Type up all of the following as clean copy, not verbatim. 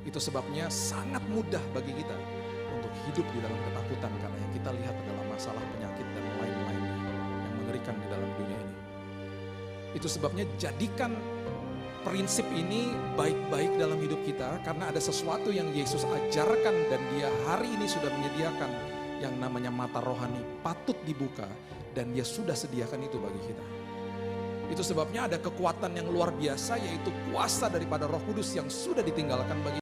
Itu sebabnya sangat mudah bagi kita untuk hidup di dalam ketakutan, karena yang kita lihat adalah masalah penyakit dan lain-lainnya yang mengerikan di dalam dunia ini. Itu sebabnya jadikan prinsip ini baik-baik dalam hidup kita, karena ada sesuatu yang Yesus ajarkan dan Dia hari ini sudah menyediakan yang namanya mata rohani patut dibuka, dan Dia sudah sediakan itu bagi kita. Itu sebabnya ada kekuatan yang luar biasa, yaitu kuasa daripada Roh Kudus yang sudah ditinggalkan bagi.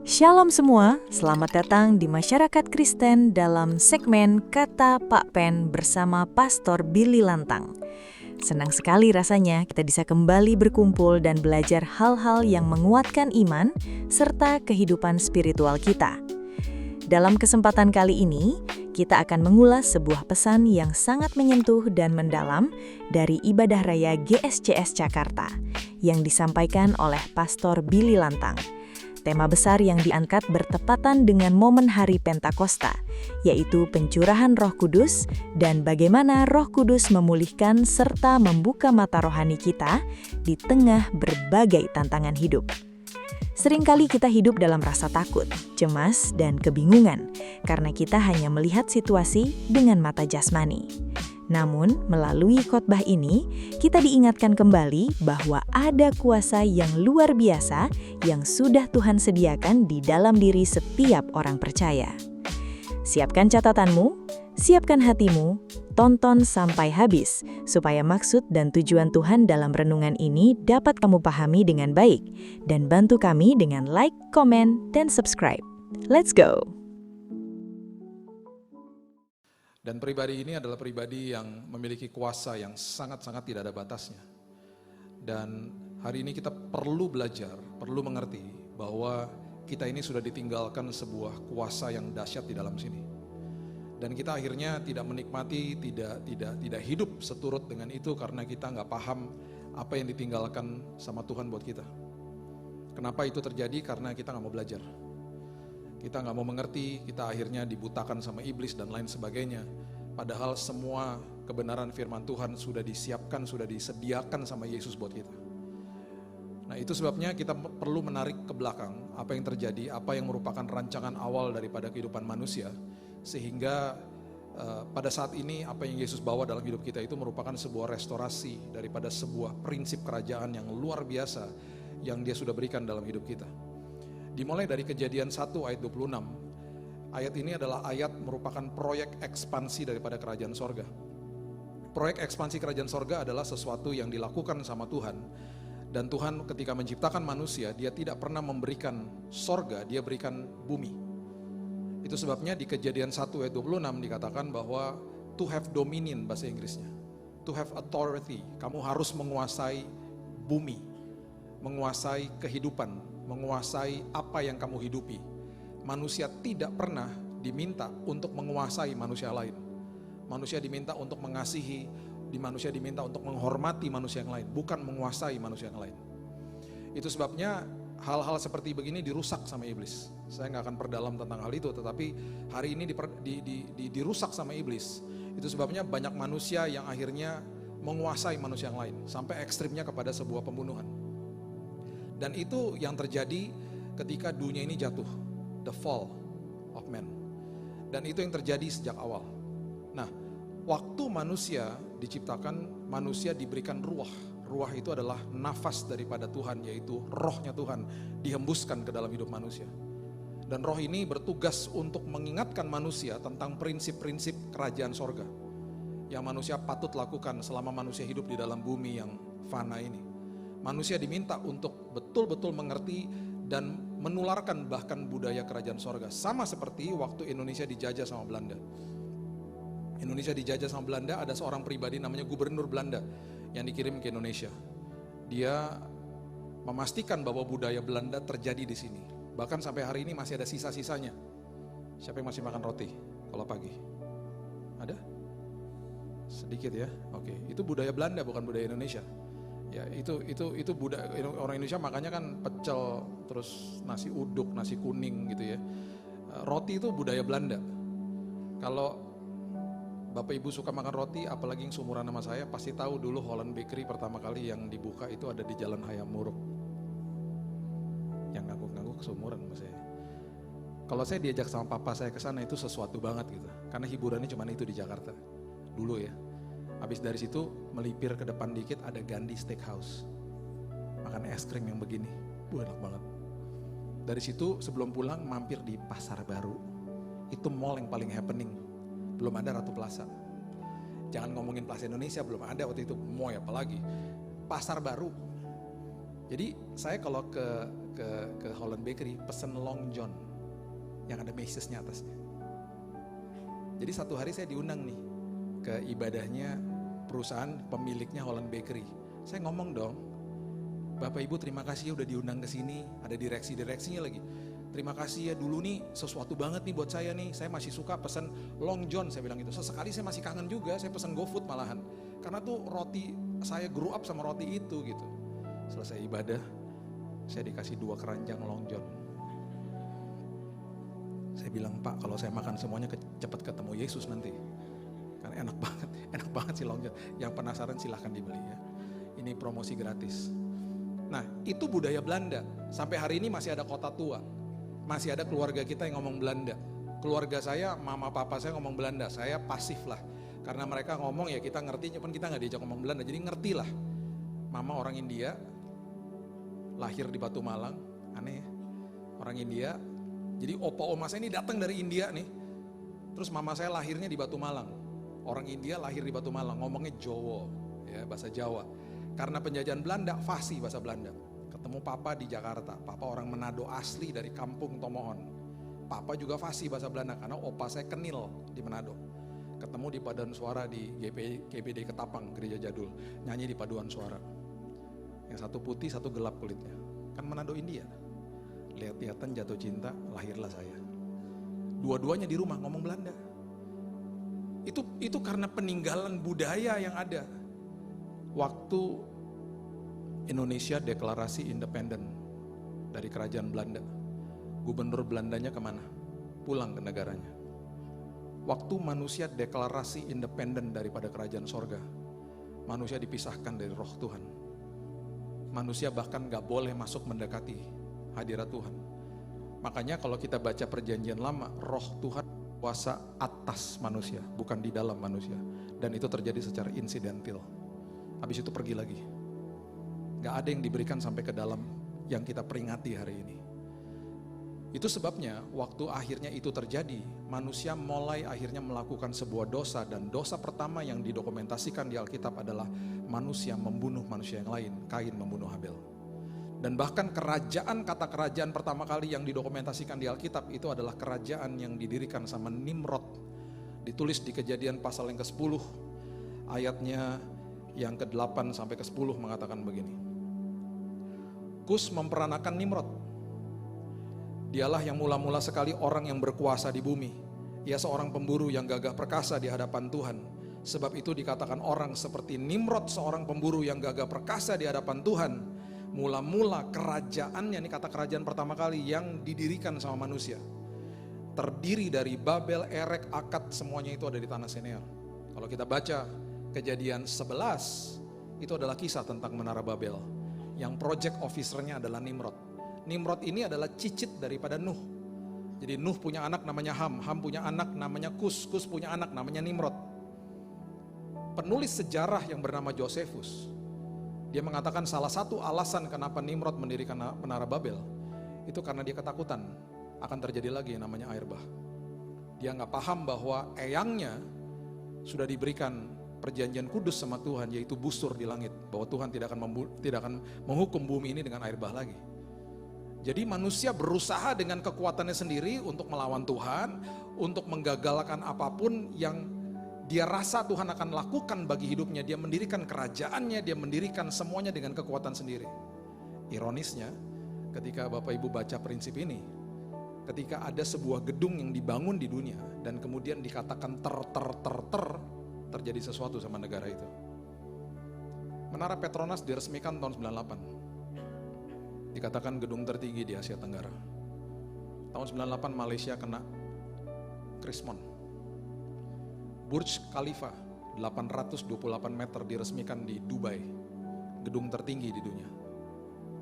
Shalom semua, selamat datang di Masyarakat Kristen dalam segmen Kata Pak Pen bersama Pastor Billy Lantang. Senang sekali rasanya kita bisa kembali berkumpul dan belajar hal-hal yang menguatkan iman serta kehidupan spiritual kita. Dalam kesempatan kali ini, kita akan mengulas sebuah pesan yang sangat menyentuh dan mendalam dari Ibadah Raya GSCS Jakarta yang disampaikan oleh Pastor Billy Lantang. Tema besar yang diangkat bertepatan dengan momen Hari Pentakosta, yaitu pencurahan Roh Kudus dan bagaimana Roh Kudus memulihkan serta membuka mata rohani kita di tengah berbagai tantangan hidup. Seringkali kita hidup dalam rasa takut, cemas, dan kebingungan karena kita hanya melihat situasi dengan mata jasmani. Namun, melalui khotbah ini, kita diingatkan kembali bahwa ada kuasa yang luar biasa yang sudah Tuhan sediakan di dalam diri setiap orang percaya. Siapkan catatanmu, siapkan hatimu, tonton sampai habis, supaya maksud dan tujuan Tuhan dalam renungan ini dapat kamu pahami dengan baik, dan bantu kami dengan like, komen, dan subscribe. Let's go! Dan pribadi ini adalah pribadi yang memiliki kuasa yang sangat-sangat tidak ada batasnya. Dan hari ini kita perlu belajar, perlu mengerti bahwa kita ini sudah ditinggalkan sebuah kuasa yang dahsyat di dalam sini. Dan kita akhirnya tidak menikmati, tidak hidup seturut dengan itu karena kita nggak paham apa yang ditinggalkan sama Tuhan buat kita. Kenapa itu terjadi? Karena kita nggak mau belajar. Kita nggak mau mengerti, kita akhirnya dibutakan sama iblis dan lain sebagainya. Padahal semua kebenaran firman Tuhan sudah disiapkan, sudah disediakan sama Yesus buat kita. Nah, itu sebabnya kita perlu menarik ke belakang apa yang terjadi, apa yang merupakan rancangan awal daripada kehidupan manusia. Sehingga pada saat ini apa yang Yesus bawa dalam hidup kita itu merupakan sebuah restorasi daripada sebuah prinsip kerajaan yang luar biasa yang Dia sudah berikan dalam hidup kita. Dimulai dari Kejadian 1 ayat 26, ayat ini adalah ayat merupakan proyek ekspansi daripada kerajaan sorga. Proyek ekspansi kerajaan sorga adalah sesuatu yang dilakukan sama Tuhan. Dan Tuhan ketika menciptakan manusia, Dia tidak pernah memberikan sorga, Dia berikan bumi. Itu sebabnya di Kejadian 1 ayat 26 dikatakan bahwa to have dominion bahasa Inggrisnya. To have authority, kamu harus menguasai bumi, menguasai kehidupan, menguasai apa yang kamu hidupi. Manusia tidak pernah diminta untuk menguasai manusia lain. Manusia diminta untuk mengasihi, manusia diminta untuk menghormati manusia yang lain, bukan menguasai manusia yang lain. Itu sebabnya hal-hal seperti begini dirusak sama iblis. Saya nggak akan perdalam tentang hal itu, tetapi hari ini dirusak sama iblis. Itu sebabnya banyak manusia yang akhirnya menguasai manusia yang lain, sampai ekstrimnya kepada sebuah pembunuhan. Dan itu yang terjadi ketika dunia ini jatuh, the fall of man. Dan itu yang terjadi sejak awal. Nah, waktu manusia diciptakan, manusia diberikan ruah. Ruah itu adalah nafas daripada Tuhan, yaitu rohnya Tuhan dihembuskan ke dalam hidup manusia. Dan roh ini bertugas untuk mengingatkan manusia tentang prinsip-prinsip kerajaan sorga yang manusia patut lakukan selama manusia hidup di dalam bumi yang fana ini. Manusia diminta untuk betul-betul mengerti dan menularkan bahkan budaya kerajaan sorga. Sama seperti waktu Indonesia dijajah sama Belanda. Indonesia dijajah sama Belanda, ada seorang pribadi namanya Gubernur Belanda yang dikirim ke Indonesia. Dia memastikan bahwa budaya Belanda terjadi di sini. Bahkan sampai hari ini masih ada sisa-sisanya. Siapa yang masih makan roti kalau pagi? Ada? Sedikit ya. Oke, itu budaya Belanda bukan budaya Indonesia. Ya, itu budaya orang Indonesia makanya kan pecel, terus nasi uduk, nasi kuning gitu ya. Roti itu budaya Belanda. Kalau Bapak Ibu suka makan roti, apalagi yang seumuran sama saya, pasti tahu dulu Holland Bakery pertama kali yang dibuka itu ada di Jalan Hayam Muruk. seumuran sama saya. Kalau saya diajak sama papa saya ke sana itu sesuatu banget gitu. Karena hiburannya cuma itu di Jakarta. Dulu ya. Habis dari situ melipir ke depan dikit ada Gandhi Steakhouse. Makan es krim yang begini. Enak banget. Dari situ sebelum pulang mampir di Pasar Baru. Itu mall yang paling happening. Belum ada Ratu Plaza. Jangan ngomongin Plaza Indonesia, belum ada waktu itu. Mau apalagi. Pasar Baru. Jadi saya kalau ke Holland Bakery pesen Long John yang ada Macy's-nya atasnya. Jadi satu hari saya diundang nih ke ibadahnya perusahaan pemiliknya Holland Bakery. Saya ngomong dong, Bapak Ibu terima kasih ya udah diundang ke sini, ada direksi-direksinya lagi. Terima kasih ya dulu nih sesuatu banget nih buat saya nih, saya masih suka pesen Long John, saya bilang gitu. Sesekali saya masih kangen juga, saya pesen GoFood malahan. Karena tuh roti, saya grew up sama roti itu gitu. Selesai ibadah, saya dikasih 2 keranjang Long John. Saya bilang, Pak kalau saya makan semuanya cepat ketemu Yesus nanti. Karena enak banget sih Long John. Yang penasaran silahkan dibeli ya. Ini promosi gratis. Nah itu budaya Belanda. Sampai hari ini masih ada kota tua. Masih ada keluarga kita yang ngomong Belanda. Keluarga saya, mama papa saya ngomong Belanda. Saya pasif lah. Karena mereka ngomong ya kita ngerti, cuman kita gak diajak ngomong Belanda. Jadi ngerti lah. Mama orang India, lahir di Batu Malang. Aneh ya. Orang India. Jadi opa-oma saya ini datang dari India nih. Terus mama saya lahirnya di Batu Malang. Orang India lahir di Batu Malang, ngomongnya Jawa, ya bahasa Jawa. Karena penjajahan Belanda, fasih bahasa Belanda. Ketemu papa di Jakarta, papa orang Manado asli dari kampung Tomohon. Papa juga fasih bahasa Belanda karena opa saya Kenil di Manado. Ketemu di paduan suara di GBD Ketapang, gereja jadul. Nyanyi di paduan suara. Yang satu putih, satu gelap kulitnya. Kan Manado India. Lihat-lihatan jatuh cinta, lahirlah saya. Dua-duanya di rumah ngomong Belanda. Itu karena peninggalan budaya yang ada. Waktu Indonesia deklarasi independen dari kerajaan Belanda, gubernur Belandanya kemana? Pulang ke negaranya. Waktu manusia deklarasi independen daripada kerajaan sorga, manusia dipisahkan dari roh Tuhan. Manusia bahkan gak boleh masuk mendekati hadirat Tuhan. Makanya kalau kita baca perjanjian lama, roh Tuhan kuasa atas manusia, bukan di dalam manusia. Dan itu terjadi secara insidental. Habis itu pergi lagi. Gak ada yang diberikan sampai ke dalam yang kita peringati hari ini. Itu sebabnya waktu akhirnya itu terjadi, manusia mulai akhirnya melakukan sebuah dosa. Dan dosa pertama yang didokumentasikan di Alkitab adalah manusia membunuh manusia yang lain. Kain membunuh Habel. Dan bahkan kata kerajaan pertama kali yang didokumentasikan di Alkitab itu adalah kerajaan yang didirikan sama Nimrod. Ditulis di Kejadian pasal yang ke-10, ayatnya yang ke-8 sampai ke-10 mengatakan begini. Kus memperanakan Nimrod. Dialah yang mula-mula sekali orang yang berkuasa di bumi. Ia seorang pemburu yang gagah perkasa di hadapan Tuhan. Sebab itu dikatakan orang seperti Nimrod, seorang pemburu yang gagah perkasa di hadapan Tuhan. Mula-mula kerajaannya, ini kata kerajaan pertama kali yang didirikan sama manusia. Terdiri dari Babel, Erek, Akad, semuanya itu ada di tanah Sinear. Kalau kita baca Kejadian 11, itu adalah kisah tentang Menara Babel. Yang project officer-nya adalah Nimrod. Nimrod ini adalah cicit daripada Nuh. Jadi Nuh punya anak namanya Ham, Ham punya anak namanya Kus, Kus punya anak namanya Nimrod. Penulis sejarah yang bernama Josephus, dia mengatakan salah satu alasan kenapa Nimrod mendirikan Menara Babel itu karena dia ketakutan akan terjadi lagi yang namanya air bah. Dia nggak paham bahwa eyangnya sudah diberikan perjanjian kudus sama Tuhan, yaitu busur di langit, bahwa Tuhan tidak akan menghukum bumi ini dengan air bah lagi. Jadi manusia berusaha dengan kekuatannya sendiri untuk melawan Tuhan, untuk menggagalkan apapun yang dia rasa Tuhan akan lakukan bagi hidupnya. Dia mendirikan kerajaannya, dia mendirikan semuanya dengan kekuatan sendiri. Ironisnya, ketika Bapak Ibu baca prinsip ini, ketika ada sebuah gedung yang dibangun di dunia dan kemudian dikatakan terjadi sesuatu sama negara itu. Menara Petronas diresmikan tahun 98. Dikatakan gedung tertinggi di Asia Tenggara. Tahun 98 Malaysia kena Krismon. Burj Khalifa 828 meter diresmikan di Dubai, gedung tertinggi di dunia,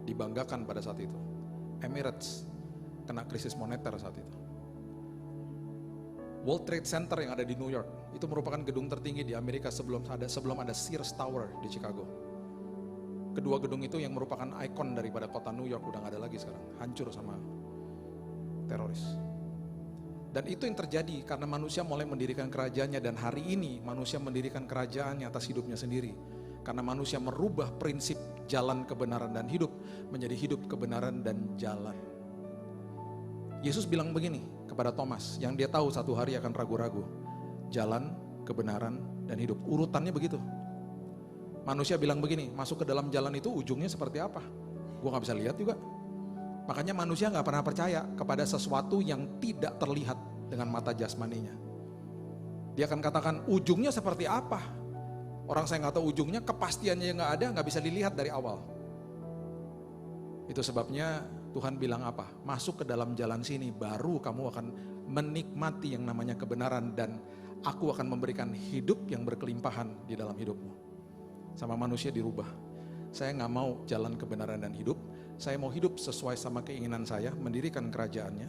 dibanggakan pada saat itu. Emirates kena krisis moneter saat itu. World Trade Center yang ada di New York, itu merupakan gedung tertinggi di Amerika sebelum ada Sears Tower di Chicago. Kedua gedung itu yang merupakan ikon daripada kota New York udah gak ada lagi sekarang, hancur sama teroris. Dan itu yang terjadi karena manusia mulai mendirikan kerajaannya, dan hari ini manusia mendirikan kerajaannya atas hidupnya sendiri. Karena manusia merubah prinsip jalan kebenaran dan hidup menjadi hidup kebenaran dan jalan. Yesus bilang begini kepada Thomas yang dia tahu satu hari akan ragu-ragu. Jalan, kebenaran, dan hidup. Urutannya begitu. Manusia bilang begini, masuk ke dalam jalan itu ujungnya seperti apa? Gua gak bisa lihat juga. Makanya manusia gak pernah percaya kepada sesuatu yang tidak terlihat dengan mata jasmaninya. Dia akan katakan ujungnya seperti apa? Orang saya gak tahu ujungnya, kepastiannya gak ada, gak bisa dilihat dari awal. Itu sebabnya Tuhan bilang apa? Masuk ke dalam jalan sini, baru kamu akan menikmati yang namanya kebenaran, dan aku akan memberikan hidup yang berkelimpahan di dalam hidupmu. Sama manusia dirubah. Saya gak mau jalan kebenaran dan hidup, saya mau hidup sesuai sama keinginan saya, mendirikan kerajaannya.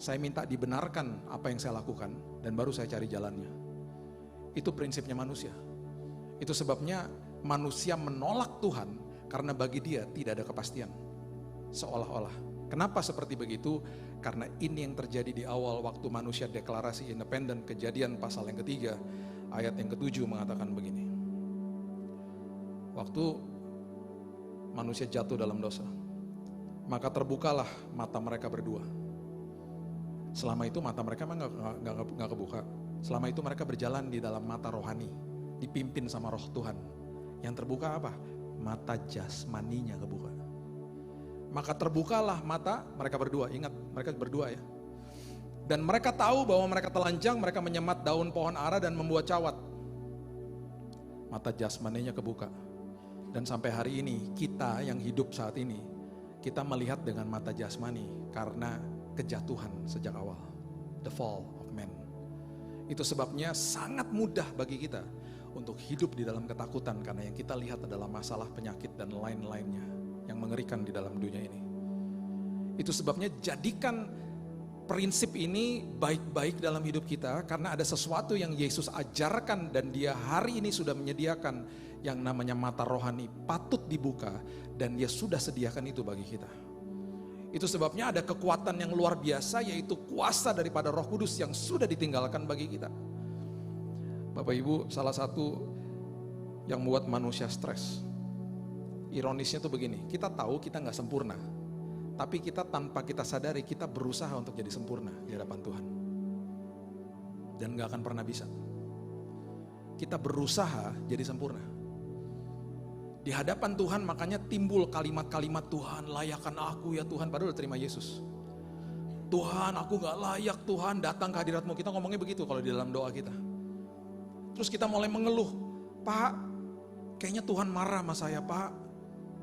Saya minta dibenarkan apa yang saya lakukan, dan baru saya cari jalannya. Itu prinsipnya manusia. Itu sebabnya manusia menolak Tuhan, karena bagi dia tidak ada kepastian. Seolah-olah. Kenapa seperti begitu? Karena ini yang terjadi di awal waktu manusia deklarasi independen. Kejadian pasal yang ketiga, ayat yang ke-7 mengatakan begini. Waktu manusia jatuh dalam dosa, maka terbukalah mata mereka berdua. Selama itu mata mereka memang gak kebuka. Selama itu mereka berjalan di dalam mata rohani, dipimpin sama roh Tuhan. Yang terbuka apa? Mata jasmaninya kebuka. Maka terbukalah mata mereka berdua. Ingat, mereka berdua ya. Dan mereka tahu bahwa mereka telanjang, mereka menyemat daun pohon ara dan membuat cawat. Mata jasmaninya kebuka. Dan sampai hari ini, kita yang hidup saat ini, kita melihat dengan mata jasmani karena kejatuhan sejak awal. The fall of man. Itu sebabnya sangat mudah bagi kita untuk hidup di dalam ketakutan, karena yang kita lihat adalah masalah penyakit dan lain-lainnya yang mengerikan di dalam dunia ini. Itu sebabnya jadikan prinsip ini baik-baik dalam hidup kita, karena ada sesuatu yang Yesus ajarkan dan dia hari ini sudah menyediakan yang namanya mata rohani patut dibuka, dan dia sudah sediakan itu bagi kita. Itu sebabnya ada kekuatan yang luar biasa, yaitu kuasa daripada Roh Kudus yang sudah ditinggalkan bagi kita. Bapak Ibu, salah satu yang membuat manusia stres, ironisnya tuh begini, kita tahu kita gak sempurna, tapi kita tanpa kita sadari kita berusaha untuk jadi sempurna di hadapan Tuhan. Dan gak akan pernah bisa. Kita berusaha jadi sempurna di hadapan Tuhan, makanya timbul kalimat-kalimat Tuhan layakkan aku ya Tuhan, padahal udah terima Yesus. Tuhan aku gak layak, Tuhan datang ke hadirat-Mu. Kita ngomongnya begitu kalau di dalam doa kita. Terus kita mulai mengeluh, Pak kayaknya Tuhan marah sama saya Pak.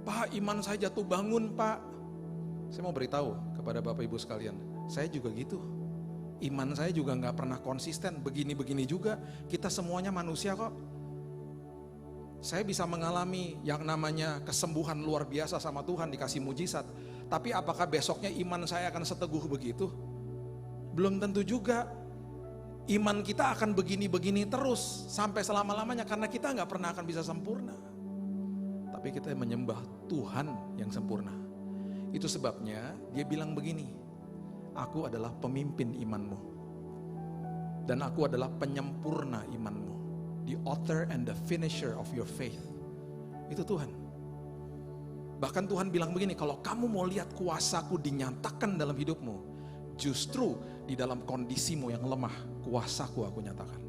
Pak iman saya jatuh bangun Pak. Saya mau beritahu kepada Bapak Ibu sekalian, saya juga gitu. Iman saya juga gak pernah konsisten, begini-begini juga. Kita semuanya manusia kok. Saya bisa mengalami yang namanya kesembuhan luar biasa sama Tuhan, dikasih mujizat. Tapi apakah besoknya iman saya akan seteguh begitu? Belum tentu juga. Iman kita akan begini-begini terus sampai selama-lamanya, karena kita gak pernah akan bisa sempurna. Tapi kita menyembah Tuhan yang sempurna. Itu sebabnya dia bilang begini, aku adalah pemimpin imanmu, dan aku adalah penyempurna imanmu. The author and the finisher of your faith. Itu Tuhan. Bahkan Tuhan bilang begini, kalau kamu mau lihat kuasaku dinyatakan dalam hidupmu, justru di dalam kondisimu yang lemah, kuasaku aku nyatakan.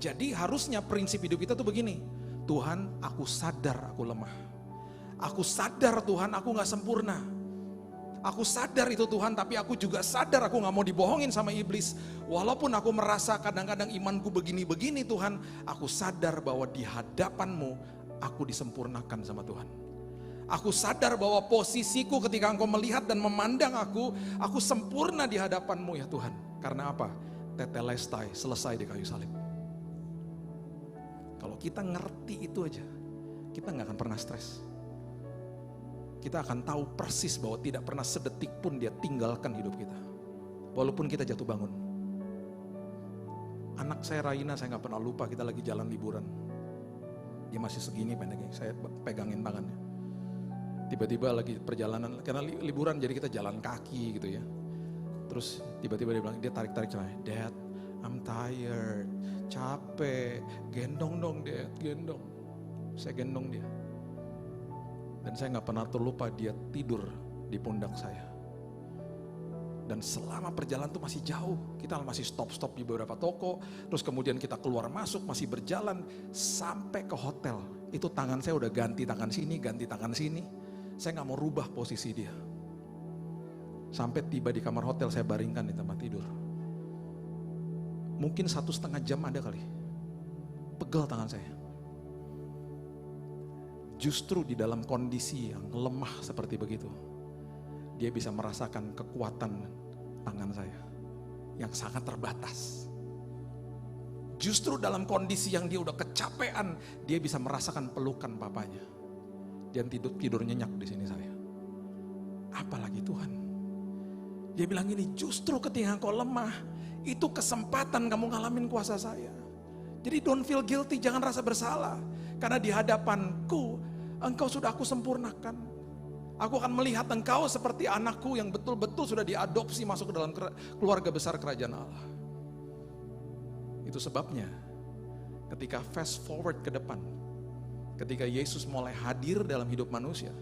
Jadi harusnya prinsip hidup kita tuh begini, Tuhan aku sadar aku lemah. Aku sadar Tuhan aku gak sempurna. Aku sadar itu Tuhan, tapi aku juga sadar aku gak mau dibohongin sama iblis. Walaupun aku merasa kadang-kadang imanku begini-begini Tuhan, aku sadar bahwa di hadapan-Mu aku disempurnakan sama Tuhan. Aku sadar bahwa posisiku ketika Engkau melihat dan memandang aku sempurna di hadapan-Mu ya Tuhan. Karena apa? Tetelestai, selesai di kayu salib. Kalau kita ngerti itu aja, kita gak akan pernah stres. kita akan tahu persis bahwa tidak pernah sedetik pun dia tinggalkan hidup kita. Walaupun kita jatuh bangun. Anak saya Raina, saya gak pernah lupa, kita lagi jalan liburan. Dia masih segini pendeknya, saya pegangin tangannya. Tiba-tiba lagi perjalanan, karena liburan jadi kita jalan kaki gitu ya. Terus tiba-tiba dia bilang, dia tarik-tarik celana, Dad, I'm tired, capek, gendong dong Dad, gendong. Saya gendong dia. Dan saya gak pernah terlupa dia tidur di pundak saya. Dan selama perjalanan itu masih jauh, kita masih stop-stop di beberapa toko, terus kemudian kita keluar masuk, masih berjalan sampai ke hotel. Itu tangan saya udah ganti tangan sini, ganti tangan sini. Saya gak mau rubah posisi dia. Sampai tiba di kamar hotel, saya baringkan di tempat tidur. Mungkin 1,5 jam ada kali. Pegel tangan saya. Justru di dalam kondisi yang lemah seperti begitu, dia bisa merasakan kekuatan tangan saya yang sangat terbatas. Justru dalam kondisi yang dia udah kecapean, dia bisa merasakan pelukan papanya. Dia tidur nyenyak di sini saya. Apalagi Tuhan. Dia bilang gini, justru ketika engkau lemah, itu kesempatan kamu ngalamin kuasa saya. Jadi don't feel guilty, jangan rasa bersalah. Karena di hadapanku, engkau sudah aku sempurnakan. Aku akan melihat engkau seperti anakku yang betul-betul sudah diadopsi masuk ke dalam keluarga besar kerajaan Allah. Itu sebabnya ketika fast forward ke depan, ketika Yesus mulai hadir dalam hidup manusia,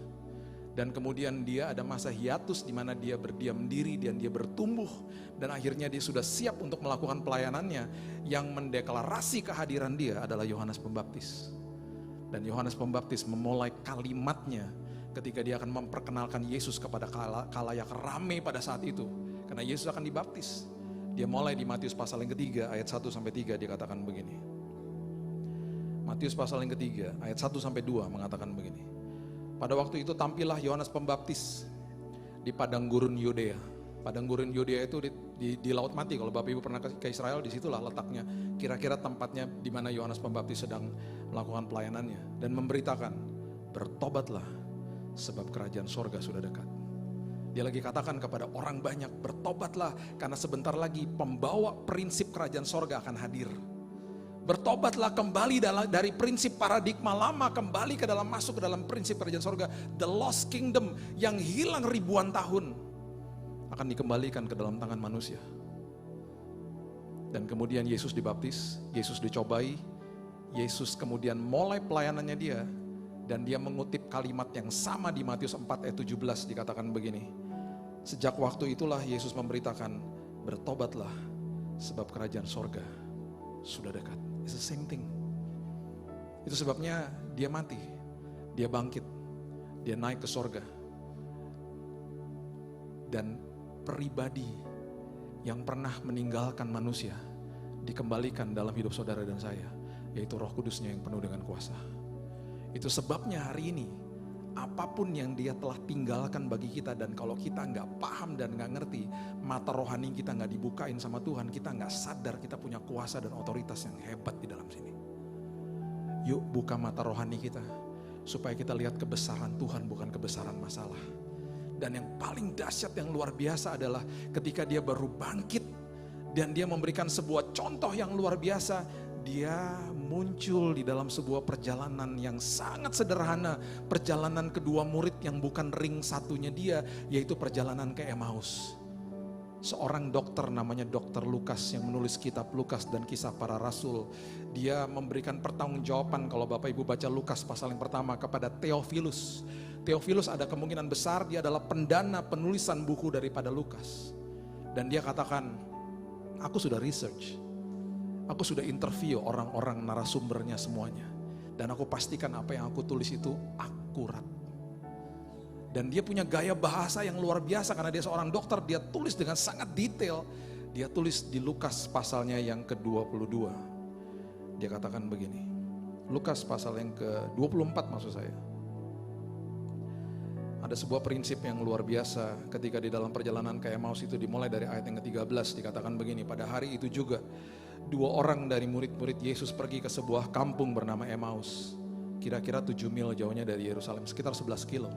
dan kemudian dia ada masa hiatus di mana dia berdiam diri dan dia bertumbuh, dan akhirnya dia sudah siap untuk melakukan pelayanannya. Yang mendeklarasi kehadiran dia adalah Yohanes Pembaptis. Dan Yohanes Pembaptis memulai kalimatnya ketika dia akan memperkenalkan Yesus kepada khalayak ramai pada saat itu. Karena Yesus akan dibaptis. Dia mulai di Matius pasal yang ketiga ayat 1-3 dia katakan begini. Matius pasal yang ketiga ayat 1-2 mengatakan begini. Pada waktu itu tampillah Yohanes Pembaptis di padang gurun Yudea. Padang gurun Yudea itu di Laut Mati. Kalau Bapak Ibu pernah ke Israel, disitulah letaknya. Kira-kira tempatnya di mana Yohanes Pembaptis sedang melakukan pelayanannya. Dan memberitakan, bertobatlah sebab kerajaan sorga sudah dekat. Dia lagi katakan kepada orang banyak, bertobatlah karena sebentar lagi pembawa prinsip kerajaan sorga akan hadir. Bertobatlah kembali dari prinsip paradigma lama, kembali ke dalam, masuk ke dalam prinsip kerajaan sorga. The lost kingdom yang hilang ribuan tahun akan dikembalikan ke dalam tangan manusia. Dan kemudian Yesus dibaptis, Yesus dicobai, Yesus kemudian mulai pelayanannya dia. Dan dia mengutip kalimat yang sama di Matius 4 ayat 17 dikatakan begini. Sejak waktu itulah Yesus memberitakan, bertobatlah sebab kerajaan sorga sudah dekat. It's the same thing. Itu sebabnya dia mati, dia bangkit, dia naik ke sorga. Dan pribadi yang pernah meninggalkan manusia dikembalikan dalam hidup saudara dan saya, yaitu Roh Kudusnya yang penuh dengan kuasa. Itu sebabnya hari ini apapun yang dia telah tinggalkan bagi kita, dan kalau kita nggak paham dan nggak ngerti, mata rohani kita nggak dibukain sama Tuhan, kita nggak sadar kita punya kuasa dan otoritas yang hebat di dalam sini. Yuk buka mata rohani kita supaya kita lihat kebesaran Tuhan, bukan kebesaran masalah. Dan yang paling dahsyat yang luar biasa adalah ketika dia baru bangkit dan dia memberikan sebuah contoh yang luar biasa. Dia muncul di dalam sebuah perjalanan yang sangat sederhana. Perjalanan kedua murid yang bukan ring satunya dia, yaitu perjalanan ke Emmaus. Seorang dokter namanya Dr. Lukas yang menulis kitab Lukas dan Kisah Para Rasul. Dia memberikan pertanggungjawaban, kalau Bapak Ibu baca Lukas pasal yang pertama, kepada Theophilus. Theophilus ada kemungkinan besar dia adalah pendana penulisan buku daripada Lukas. Dan dia katakan, aku sudah research. Aku sudah interview orang-orang narasumbernya semuanya. Dan aku pastikan apa yang aku tulis itu akurat. Dan dia punya gaya bahasa yang luar biasa karena dia seorang dokter. Dia tulis dengan sangat detail. Dia tulis di Lukas pasalnya yang ke-22. Dia katakan begini. Lukas pasal yang ke-24 maksud saya. Ada sebuah prinsip yang luar biasa ketika di dalam perjalanan ke Emmaus itu dimulai dari ayat yang ke-13. Dikatakan begini, pada hari itu juga 2 orang dari murid-murid Yesus pergi ke sebuah kampung bernama Emmaus. Kira-kira 7 mil jauhnya dari Yerusalem, sekitar 11 kilo.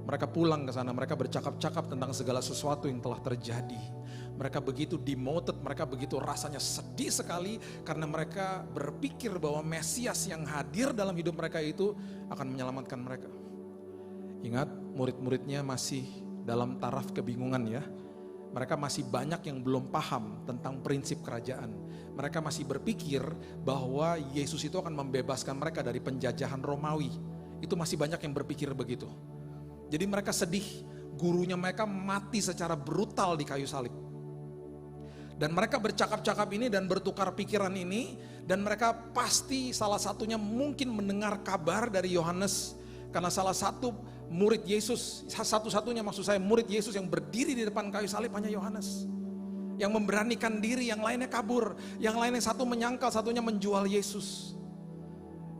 Mereka pulang ke sana, mereka bercakap-cakap tentang segala sesuatu yang telah terjadi. Mereka begitu demoted, mereka begitu rasanya sedih sekali karena mereka berpikir bahwa Mesias yang hadir dalam hidup mereka itu akan menyelamatkan mereka. Ingat, murid-muridnya masih dalam taraf kebingungan ya. Mereka masih banyak yang belum paham tentang prinsip kerajaan. Mereka masih berpikir bahwa Yesus itu akan membebaskan mereka dari penjajahan Romawi. Itu masih banyak yang berpikir begitu. Jadi mereka sedih, gurunya mereka mati secara brutal di kayu salib. Dan mereka bercakap-cakap ini dan bertukar pikiran ini. Dan mereka pasti salah satunya mungkin mendengar kabar dari Yohanes. Karena salah satu murid Yesus, satu-satunya maksud saya murid Yesus yang berdiri di depan kayu salib hanya Yohanes. Yang memberanikan diri, yang lainnya kabur. Yang lainnya satu menyangkal, satunya menjual Yesus.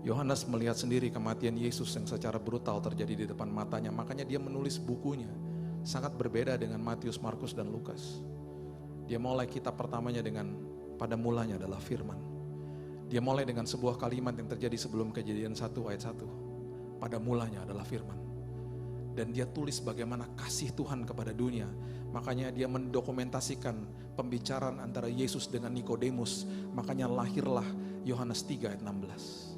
Yohanes melihat sendiri kematian Yesus yang secara brutal terjadi di depan matanya. Makanya dia menulis bukunya. Sangat berbeda dengan Matius, Markus, dan Lukas. Dia mulai kitab pertamanya dengan pada mulanya adalah firman. Dia mulai dengan sebuah kalimat yang terjadi sebelum Kejadian 1 ayat 1. Pada mulanya adalah firman. Dan dia tulis bagaimana kasih Tuhan kepada dunia. Makanya dia mendokumentasikan pembicaraan antara Yesus dengan Nikodemus. Makanya lahirlah Yohanes 3 ayat 16.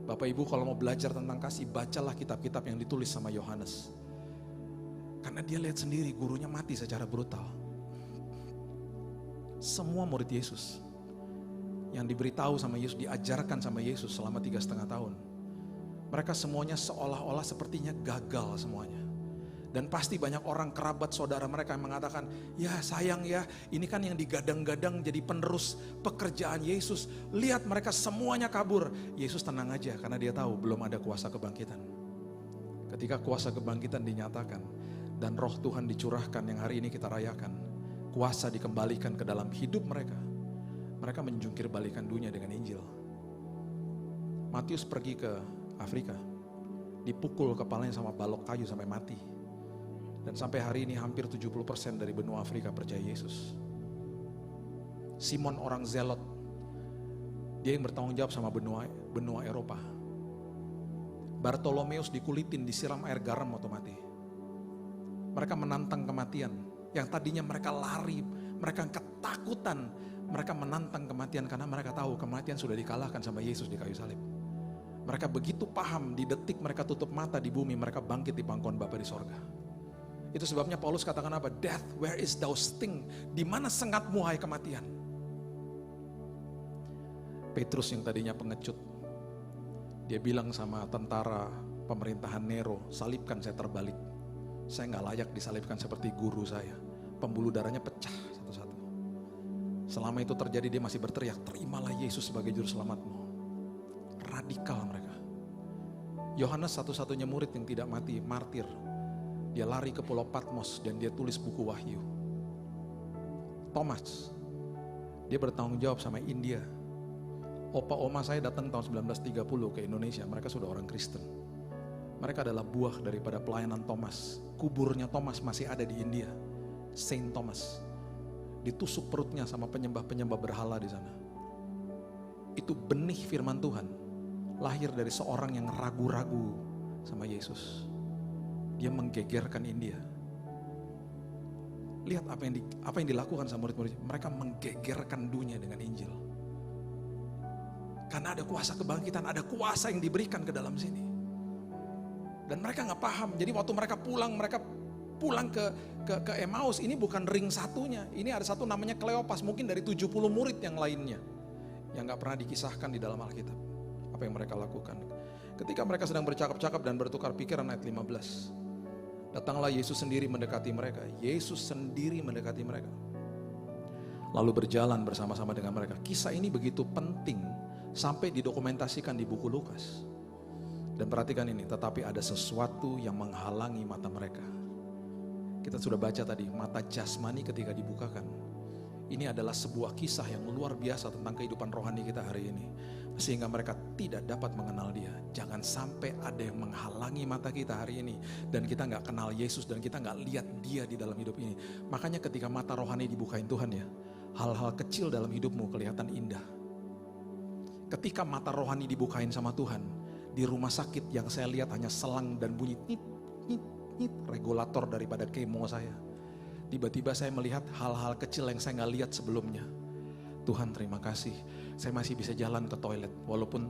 Bapak Ibu kalau mau belajar tentang kasih, bacalah kitab-kitab yang ditulis sama Yohanes. Karena dia lihat sendiri gurunya mati secara brutal. Semua murid Yesus yang diberitahu sama Yesus, diajarkan sama Yesus selama 3,5 tahun. Mereka semuanya seolah-olah sepertinya gagal semuanya. Dan pasti banyak orang kerabat saudara mereka yang mengatakan, ya sayang ya, ini kan yang digadang-gadang jadi penerus pekerjaan Yesus. Lihat mereka semuanya kabur. Yesus tenang aja karena dia tahu belum ada kuasa kebangkitan. Ketika kuasa kebangkitan dinyatakan dan roh Tuhan dicurahkan yang hari ini kita rayakan, kuasa dikembalikan ke dalam hidup mereka. Mereka menjungkir balikan dunia dengan Injil. Matius pergi ke Afrika, dipukul kepalanya sama balok kayu sampai mati. Dan sampai hari ini hampir 70% dari benua Afrika percaya Yesus. Simon orang Zelot, dia yang bertanggung jawab sama benua Eropa. Bartolomeus dikulitin, disiram air garam waktu mati. Mereka menantang kematian. Yang tadinya mereka lari, mereka ketakutan. Mereka menantang kematian karena mereka tahu kematian sudah dikalahkan sama Yesus di kayu salib. Mereka begitu paham, di detik mereka tutup mata di bumi, mereka bangkit di pangkuan Bapa di sorga. Itu sebabnya Paulus katakan apa? Death, where is thou sting? Di mana sengatmu hai kematian? Petrus yang tadinya pengecut, dia bilang sama tentara pemerintahan Nero, salibkan saya terbalik. Saya gak layak disalibkan seperti guru saya. Pembuluh darahnya pecah satu-satu. Selama itu terjadi dia masih berteriak, terimalah Yesus sebagai juru selamatmu. Radikal mereka. Yohanes satu-satunya murid yang tidak mati, martir. Dia lari ke Pulau Patmos dan dia tulis buku Wahyu. Thomas, dia bertanggung jawab sama India. Opa oma saya datang tahun 1930 ke Indonesia, mereka sudah orang Kristen. Mereka adalah buah daripada pelayanan Thomas. Kuburnya Thomas masih ada di India. Saint Thomas. Ditusuk perutnya sama penyembah-penyembah berhala di sana. Itu benih firman Tuhan. Lahir dari seorang yang ragu-ragu sama Yesus. Dia menggegerkan India. Lihat apa yang dilakukan sama murid-murid. Mereka menggegerkan dunia dengan Injil. Karena ada kuasa kebangkitan, ada kuasa yang diberikan ke dalam sini. Dan mereka gak paham. Jadi waktu mereka pulang ke Emmaus, ini bukan ring satunya. Ini ada satu namanya Kleopas, mungkin dari 70 murid yang lainnya. Yang gak pernah dikisahkan di dalam Alkitab. Apa yang mereka lakukan. Ketika mereka sedang bercakap-cakap dan bertukar pikiran ayat 15. Datanglah Yesus sendiri mendekati mereka. Yesus sendiri mendekati mereka. Lalu berjalan bersama-sama dengan mereka. Kisah ini begitu penting sampai didokumentasikan di buku Lukas. Dan perhatikan ini, tetapi ada sesuatu yang menghalangi mata mereka. Kita sudah baca tadi, mata jasmani ketika dibukakan. Ini adalah sebuah kisah yang luar biasa tentang kehidupan rohani kita hari ini. Sehingga mereka tidak dapat mengenal dia. Jangan sampai ada yang menghalangi mata kita hari ini. Dan kita gak kenal Yesus dan kita gak lihat dia di dalam hidup ini. Makanya ketika mata rohani dibukain Tuhan ya, hal-hal kecil dalam hidupmu kelihatan indah. Ketika mata rohani dibukain sama Tuhan, di rumah sakit yang saya lihat hanya selang dan bunyi nit, nit, regulator daripada kemo saya. Tiba-tiba saya melihat hal-hal kecil yang saya nggak lihat sebelumnya. Tuhan terima kasih, saya masih bisa jalan ke toilet walaupun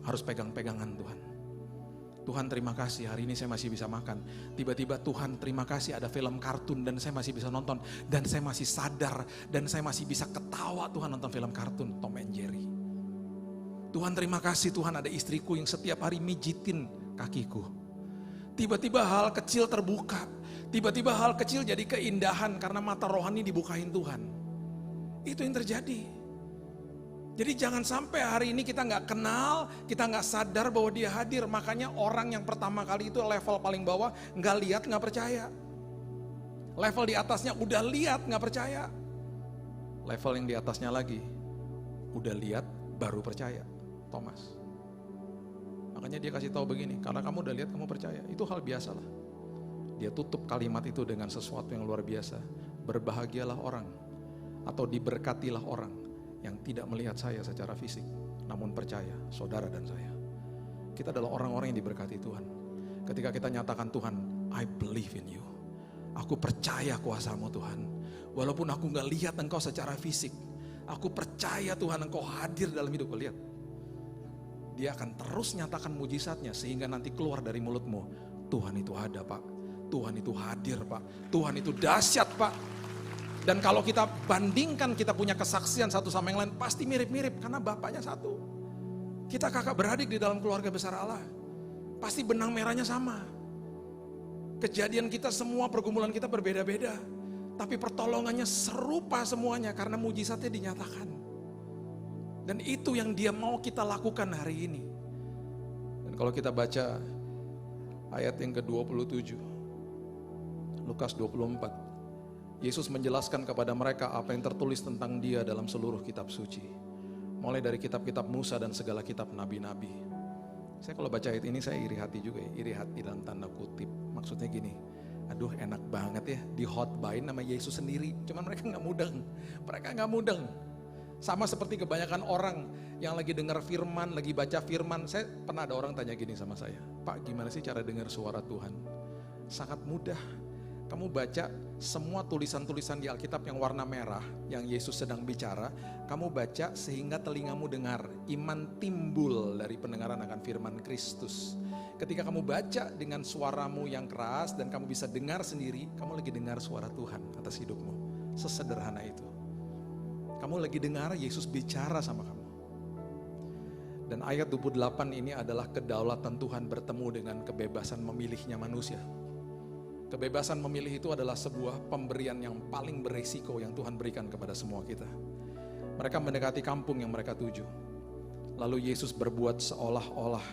harus pegang-pegangan Tuhan. Tuhan terima kasih, hari ini saya masih bisa makan. Tiba-tiba Tuhan terima kasih ada film kartun dan saya masih bisa nonton. Dan saya masih sadar dan saya masih bisa ketawa Tuhan nonton film kartun Tom and Jerry. Tuhan terima kasih Tuhan ada istriku yang setiap hari mijitin kakiku. Tiba-tiba hal kecil terbuka. Tiba-tiba hal kecil jadi keindahan karena mata rohani dibukain Tuhan. Itu yang terjadi. Jadi jangan sampai hari ini kita nggak kenal, kita nggak sadar bahwa dia hadir. Makanya orang yang pertama kali itu level paling bawah, nggak lihat nggak percaya. Level di atasnya udah lihat nggak percaya. Level yang di atasnya lagi, udah lihat baru percaya. Thomas. Makanya dia kasih tahu begini, karena kamu udah lihat kamu percaya. Itu hal biasa lah. Dia tutup kalimat itu dengan sesuatu yang luar biasa. Berbahagialah orang atau diberkatilah orang yang tidak melihat saya secara fisik, namun percaya, saudara dan saya. Kita adalah orang-orang yang diberkati Tuhan. Ketika kita nyatakan Tuhan, I believe in you. Aku percaya kuasamu Tuhan. Walaupun aku gak lihat engkau secara fisik, aku percaya Tuhan engkau hadir dalam hidupku. Lihat, dia akan terus nyatakan mujizatnya sehingga nanti keluar dari mulutmu, Tuhan itu ada Pak, Tuhan itu hadir Pak, Tuhan itu dahsyat Pak. Dan kalau kita bandingkan, kita punya kesaksian satu sama yang lain, pasti mirip-mirip karena bapaknya satu. Kita kakak beradik di dalam keluarga besar Allah. Pasti benang merahnya sama. Kejadian kita semua, pergumulan kita berbeda-beda. Tapi pertolongannya serupa semuanya karena mujizatnya dinyatakan. Dan itu yang dia mau kita lakukan hari ini. Dan kalau kita baca ayat yang ke-27, Lukas 24. Yesus menjelaskan kepada mereka apa yang tertulis tentang dia dalam seluruh kitab suci. Mulai dari kitab-kitab Musa dan segala kitab nabi-nabi. Saya kalau baca ayat ini saya iri hati juga ya. Iri hati dalam tanda kutip. Maksudnya gini, aduh enak banget ya dihotbain nama Yesus sendiri. Cuman mereka gak mudeng. Mereka gak mudeng. Sama seperti kebanyakan orang yang lagi dengar firman, lagi baca firman. Saya pernah ada orang tanya gini sama saya, Pak gimana sih cara dengar suara Tuhan? Sangat mudah. Kamu baca semua tulisan-tulisan di Alkitab yang warna merah, yang Yesus sedang bicara, kamu baca sehingga telingamu dengar. Iman timbul dari pendengaran akan firman Kristus. Ketika kamu baca dengan suaramu yang keras dan kamu bisa dengar sendiri, kamu lagi dengar suara Tuhan atas hidupmu. Sesederhana itu. Kamu lagi dengar Yesus bicara sama kamu. Dan ayat 28 ini adalah kedaulatan Tuhan bertemu dengan kebebasan memilihnya manusia. Kebebasan memilih itu adalah sebuah pemberian yang paling beresiko yang Tuhan berikan kepada semua kita. Mereka mendekati kampung yang mereka tuju. Lalu Yesus berbuat seolah-olah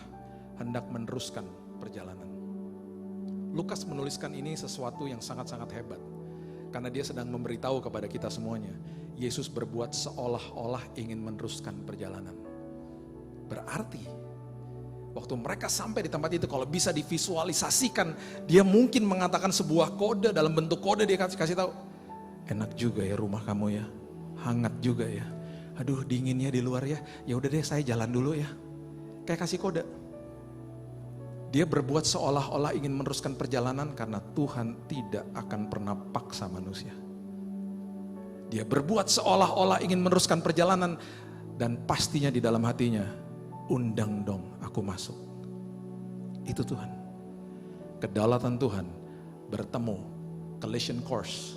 hendak meneruskan perjalanan. Lukas menuliskan ini sesuatu yang sangat-sangat hebat. Karena dia sedang memberitahu kepada kita semuanya. Yesus berbuat seolah-olah ingin meneruskan perjalanan. Berarti waktu mereka sampai di tempat itu, kalau bisa divisualisasikan, dia mungkin mengatakan sebuah kode, dalam bentuk kode dia kasih tahu, enak juga ya rumah kamu ya, hangat juga ya, aduh dinginnya di luar ya, ya udah deh saya jalan dulu ya, kayak kasih kode. Dia berbuat seolah-olah ingin meneruskan perjalanan karena Tuhan tidak akan pernah paksa manusia. Dia berbuat seolah-olah ingin meneruskan perjalanan dan pastinya di dalam hatinya, undang dong aku masuk. Itu Tuhan. Kedaulatan Tuhan bertemu collision course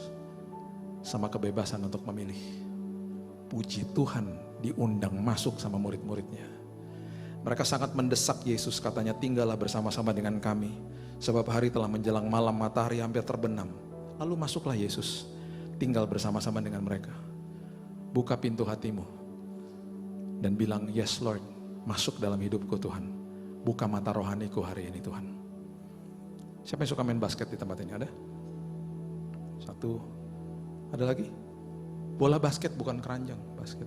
sama kebebasan untuk memilih. Puji Tuhan diundang masuk sama murid-muridnya. Mereka sangat mendesak Yesus, katanya tinggallah bersama-sama dengan kami. Sebab hari telah menjelang malam, matahari hampir terbenam. Lalu masuklah Yesus, tinggal bersama-sama dengan mereka. Buka pintu hatimu dan bilang, yes Lord, masuk dalam hidupku Tuhan. Buka mata rohaniku hari ini Tuhan. Siapa yang suka main basket di tempat ini? Ada? Satu. Ada lagi? Bola basket bukan keranjang, basket.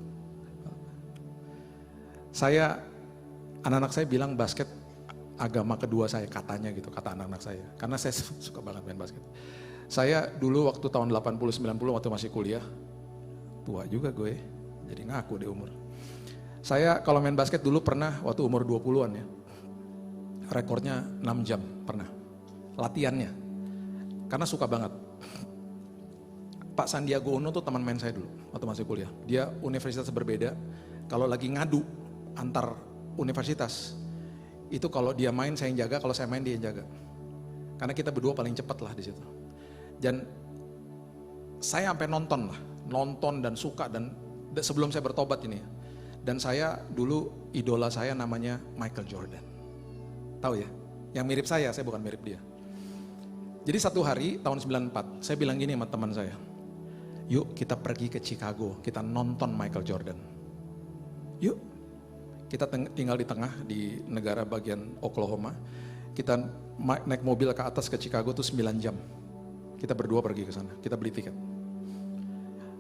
Anak-anak saya bilang basket agama kedua saya, katanya gitu, kata anak-anak saya. Karena saya suka banget main basket. Saya dulu waktu tahun 80-90 waktu masih kuliah, tua juga gue, jadi ngaku deh umur. Saya kalau main basket dulu pernah waktu umur 20-an ya, rekornya 6 jam pernah, latihannya Karena suka banget. Pak Sandiaga Uno tuh teman main saya dulu waktu masih kuliah. Dia universitas berbeda. Kalau lagi ngadu antar universitas, itu kalau dia main saya yang jaga, kalau saya main dia yang jaga. Karena kita berdua paling cepat lah di situ. Dan saya sampai nonton dan suka dan sebelum saya bertobat ini ya. Dan saya dulu idola saya namanya Michael Jordan. Tahu ya? Yang mirip saya bukan mirip dia. Jadi satu hari tahun 94, saya bilang gini sama teman saya. Yuk kita pergi ke Chicago, kita nonton Michael Jordan. Yuk, kita tinggal di tengah di negara bagian Oklahoma. Kita naik mobil ke atas ke Chicago tuh 9 jam. Kita berdua pergi ke sana, kita beli tiket.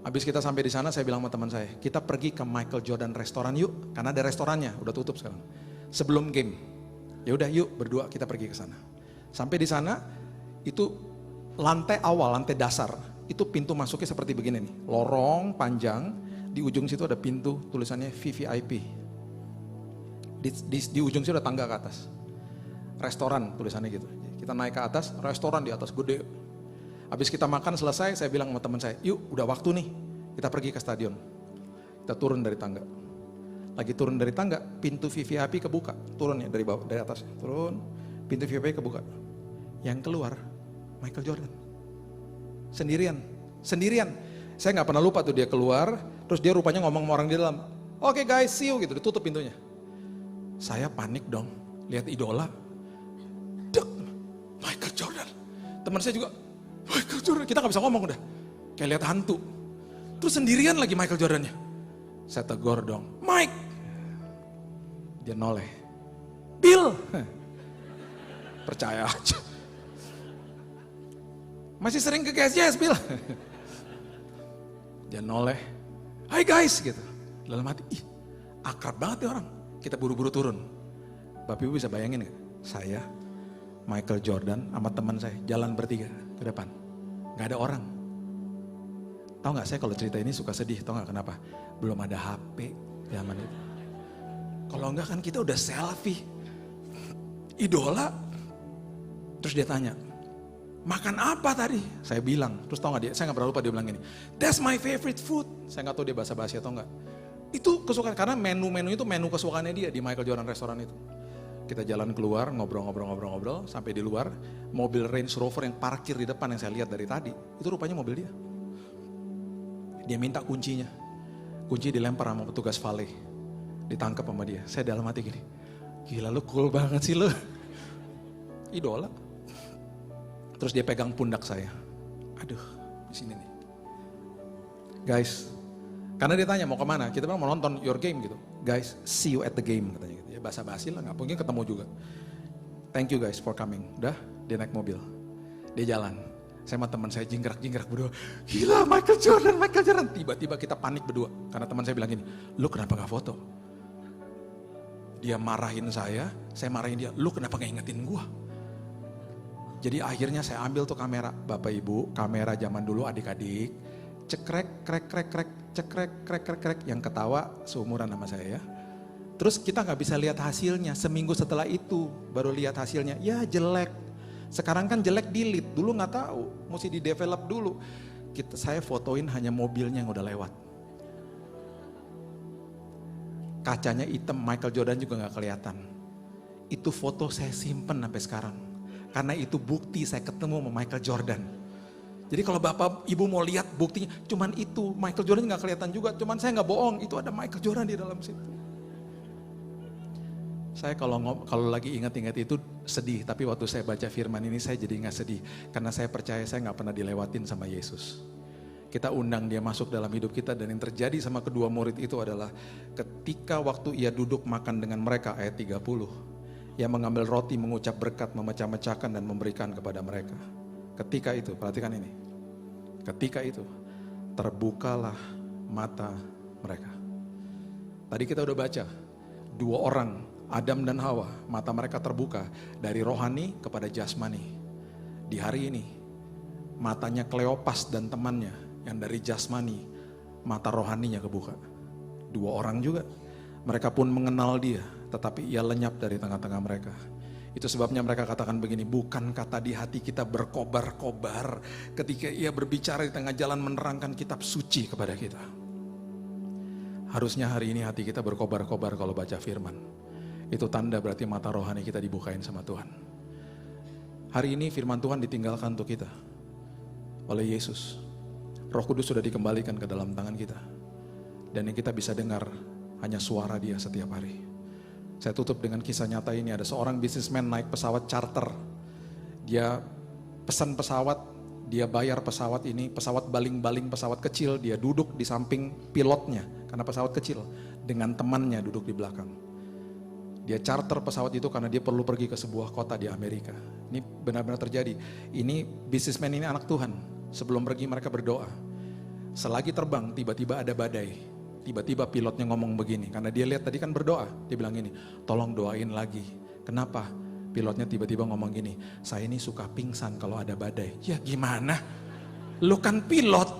Habis kita sampai di sana saya bilang sama teman saya, kita pergi ke Michael Jordan restoran yuk, karena ada restorannya, udah tutup sekarang. Sebelum game. Ya udah yuk berdua kita pergi ke sana. Sampai di sana itu lantai awal, lantai dasar. Itu pintu masuknya seperti begini nih, lorong panjang, di ujung situ ada pintu tulisannya VVIP. Di ujung situ ada tangga ke atas. Restoran tulisannya gitu. Kita naik ke atas, restoran di atas gede. Habis kita makan selesai, saya bilang sama teman saya, yuk udah waktu nih, kita pergi ke stadion. Kita turun dari tangga. Lagi turun dari tangga, pintu VVIP kebuka, turun ya dari bawah, dari atas, turun, pintu VVIP kebuka. Yang keluar Michael Jordan. Sendirian. Saya nggak pernah lupa tuh dia keluar, terus dia rupanya ngomong sama orang di dalam. Oke guys, see you gitu, ditutup pintunya. Saya panik dong, lihat idola. Michael Jordan. Teman saya juga, Michael Jordan. Kita nggak bisa ngomong udah, kayak lihat hantu. Terus sendirian lagi Michael Jordannya. Saya tegur dong, Mike. Dia noleh. Bill. Percaya aja. Masih sering ke KSJS, Bill. Dia noleh, hai guys gitu. Dalam hati, ih akrab banget ya orang. Kita buru-buru turun. Bapak Ibu bisa bayangin gak? Saya, Michael Jordan sama teman saya jalan bertiga ke depan. Gak ada orang. Tahu gak saya kalau cerita ini suka sedih, tahu gak kenapa? Belum ada HP zaman itu. Kalau enggak kan kita udah selfie. Idola. Terus dia tanya, makan apa tadi? Saya bilang, terus tau gak dia, saya gak pernah lupa dia bilang gini, that's my favorite food. Saya gak tahu dia basa-basi atau enggak. Itu kesukaan, karena menu itu menu kesukaannya dia di Michael Jordan restoran itu. Kita jalan keluar, ngobrol, sampai di luar, mobil Range Rover yang parkir di depan yang saya lihat dari tadi, itu rupanya mobil dia. Dia minta kuncinya. Kunci dilempar sama petugas valet. Ditangkap sama dia. Saya dalam hati gini, gila lu cool banget sih lu. Idola. Terus dia pegang pundak saya. Aduh, di sini nih. Guys, karena dia tanya mau kemana, kita bilang mau nonton your game gitu. Guys, see you at the game katanya gitu. Ya basa-basi lah, gak mungkin ketemu juga. Thank you guys for coming. Udah, dia naik mobil. Dia jalan. Saya sama teman saya jingkrak berdua. Gila Michael Jordan. Tiba-tiba kita panik berdua. Karena teman saya bilang gini, lu kenapa gak foto? Dia marahin saya marahin dia. Lu kenapa gak ingetin gua? Jadi akhirnya saya ambil tuh kamera. Bapak Ibu, kamera zaman dulu adik-adik. Cekrek, krek. Yang ketawa seumuran sama saya ya. Terus kita gak bisa lihat hasilnya. Seminggu setelah itu baru lihat hasilnya. Ya jelek. Sekarang kan jelek delete. Dulu gak tahu. Mesti di develop dulu. Saya fotoin hanya mobilnya yang udah lewat. Kacanya hitam, Michael Jordan juga gak kelihatan. Itu foto saya simpen sampai sekarang. Karena itu bukti saya ketemu sama Michael Jordan. Jadi kalau Bapak Ibu mau lihat buktinya, cuman itu. Michael Jordan gak kelihatan juga, cuman saya gak bohong. Itu ada Michael Jordan di dalam situ. Saya kalau lagi ingat-ingat itu sedih. Tapi waktu saya baca firman ini saya jadi gak sedih. Karena saya percaya saya gak pernah dilewatin sama Yesus. Kita undang dia masuk dalam hidup kita. Dan yang terjadi sama kedua murid itu adalah ketika waktu ia duduk makan dengan mereka, ayat 30. Ia mengambil roti, mengucap berkat, memecah-mecahkan dan memberikan kepada mereka. Ketika itu, perhatikan ini. Ketika itu, terbukalah mata mereka. Tadi kita udah baca, dua orang, Adam dan Hawa, mata mereka terbuka dari rohani kepada jasmani. Di hari ini, matanya Kleopas dan temannya yang dari jasmani, mata rohaninya kebuka. Dua orang juga, mereka pun mengenal dia. Tetapi ia lenyap dari tengah-tengah mereka. Itu sebabnya mereka katakan begini, bukankah tadi hati kita berkobar-kobar ketika ia berbicara di tengah jalan menerangkan kitab suci kepada kita. Harusnya hari ini hati kita berkobar-kobar kalau baca firman. Itu tanda berarti mata rohani kita dibukain sama Tuhan. Hari ini firman Tuhan ditinggalkan untuk kita oleh Yesus. Roh Kudus sudah dikembalikan ke dalam tangan kita. Dan yang kita bisa dengar hanya suara Dia setiap hari. Saya tutup dengan kisah nyata ini. Ada seorang bisnismen naik pesawat charter. Dia pesan pesawat, dia bayar pesawat ini, pesawat baling-baling pesawat kecil. Dia duduk di samping pilotnya, karena pesawat kecil. Dengan temannya duduk di belakang. Dia charter pesawat itu karena dia perlu pergi ke sebuah kota di Amerika. Ini benar-benar terjadi. Ini bisnismen ini anak Tuhan. Sebelum pergi mereka berdoa. Selagi terbang, tiba-tiba ada badai. Tiba-tiba pilotnya ngomong begini, karena dia lihat tadi kan berdoa. Dia bilang gini, tolong doain lagi. Kenapa? Pilotnya tiba-tiba ngomong gini, saya ini suka pingsan kalau ada badai. Ya gimana? Lu kan pilot,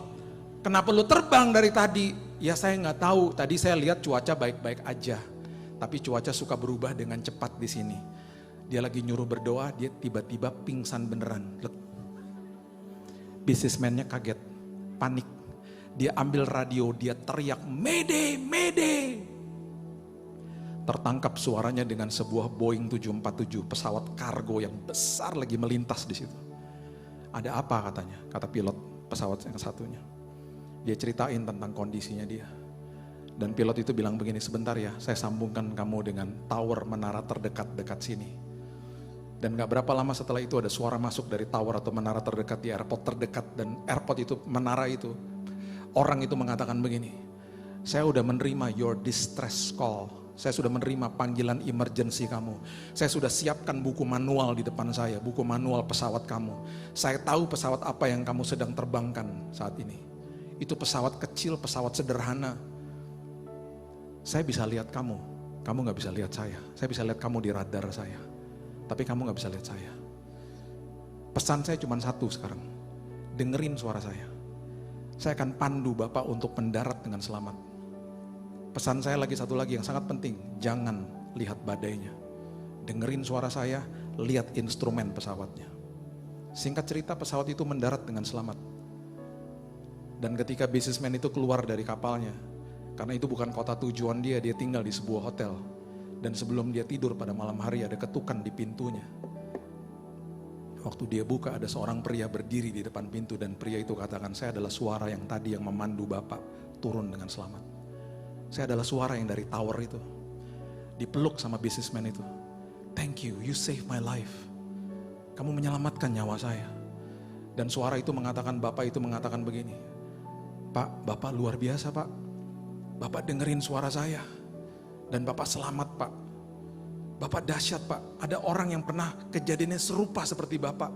kenapa lu terbang dari tadi? Ya saya nggak tahu, tadi saya lihat cuaca baik-baik aja. Tapi cuaca suka berubah dengan cepat di sini. Dia lagi nyuruh berdoa, dia tiba-tiba pingsan beneran. Bisnismennya kaget, panik. Dia ambil radio, dia teriak, Mayday, Mayday. Tertangkap suaranya dengan sebuah Boeing 747, pesawat kargo yang besar lagi melintas di situ. Ada apa katanya, kata pilot pesawat yang satunya. Dia ceritain tentang kondisinya dia. Dan pilot itu bilang begini, sebentar ya, saya sambungkan kamu dengan tower menara terdekat dekat sini. Dan gak berapa lama setelah itu ada suara masuk dari tower atau menara terdekat di airport terdekat. Dan airport itu, menara itu, orang itu mengatakan begini, saya sudah menerima your distress call. Saya sudah menerima panggilan emergency kamu. Saya sudah siapkan buku manual di depan saya, buku manual pesawat kamu. Saya tahu pesawat apa yang kamu sedang terbangkan saat ini. Itu pesawat kecil, pesawat sederhana. Saya bisa lihat kamu gak bisa lihat saya. Saya bisa lihat kamu di radar saya. Tapi kamu gak bisa lihat saya. Pesan saya cuma satu sekarang, dengerin suara saya. Saya akan pandu Bapak untuk mendarat dengan selamat. Pesan saya lagi satu lagi yang sangat penting, jangan lihat badainya. Dengerin suara saya, lihat instrumen pesawatnya. Singkat cerita pesawat itu mendarat dengan selamat. Dan ketika bisnismen itu keluar dari kapalnya, karena itu bukan kota tujuan dia tinggal di sebuah hotel. Dan sebelum dia tidur pada malam hari ada ketukan di pintunya. Waktu dia buka ada seorang pria berdiri di depan pintu dan pria itu katakan, saya adalah suara yang tadi yang memandu Bapak turun dengan selamat. Saya adalah suara yang dari tower itu. Dipeluk sama bisnismen itu. Thank you, you saved my life. Kamu menyelamatkan nyawa saya. Dan suara itu mengatakan, Bapak itu mengatakan begini, Pak, Bapak luar biasa Pak. Bapak dengerin suara saya. Dan Bapak selamat Pak. Bapak dahsyat Pak, ada orang yang pernah kejadiannya serupa seperti Bapak.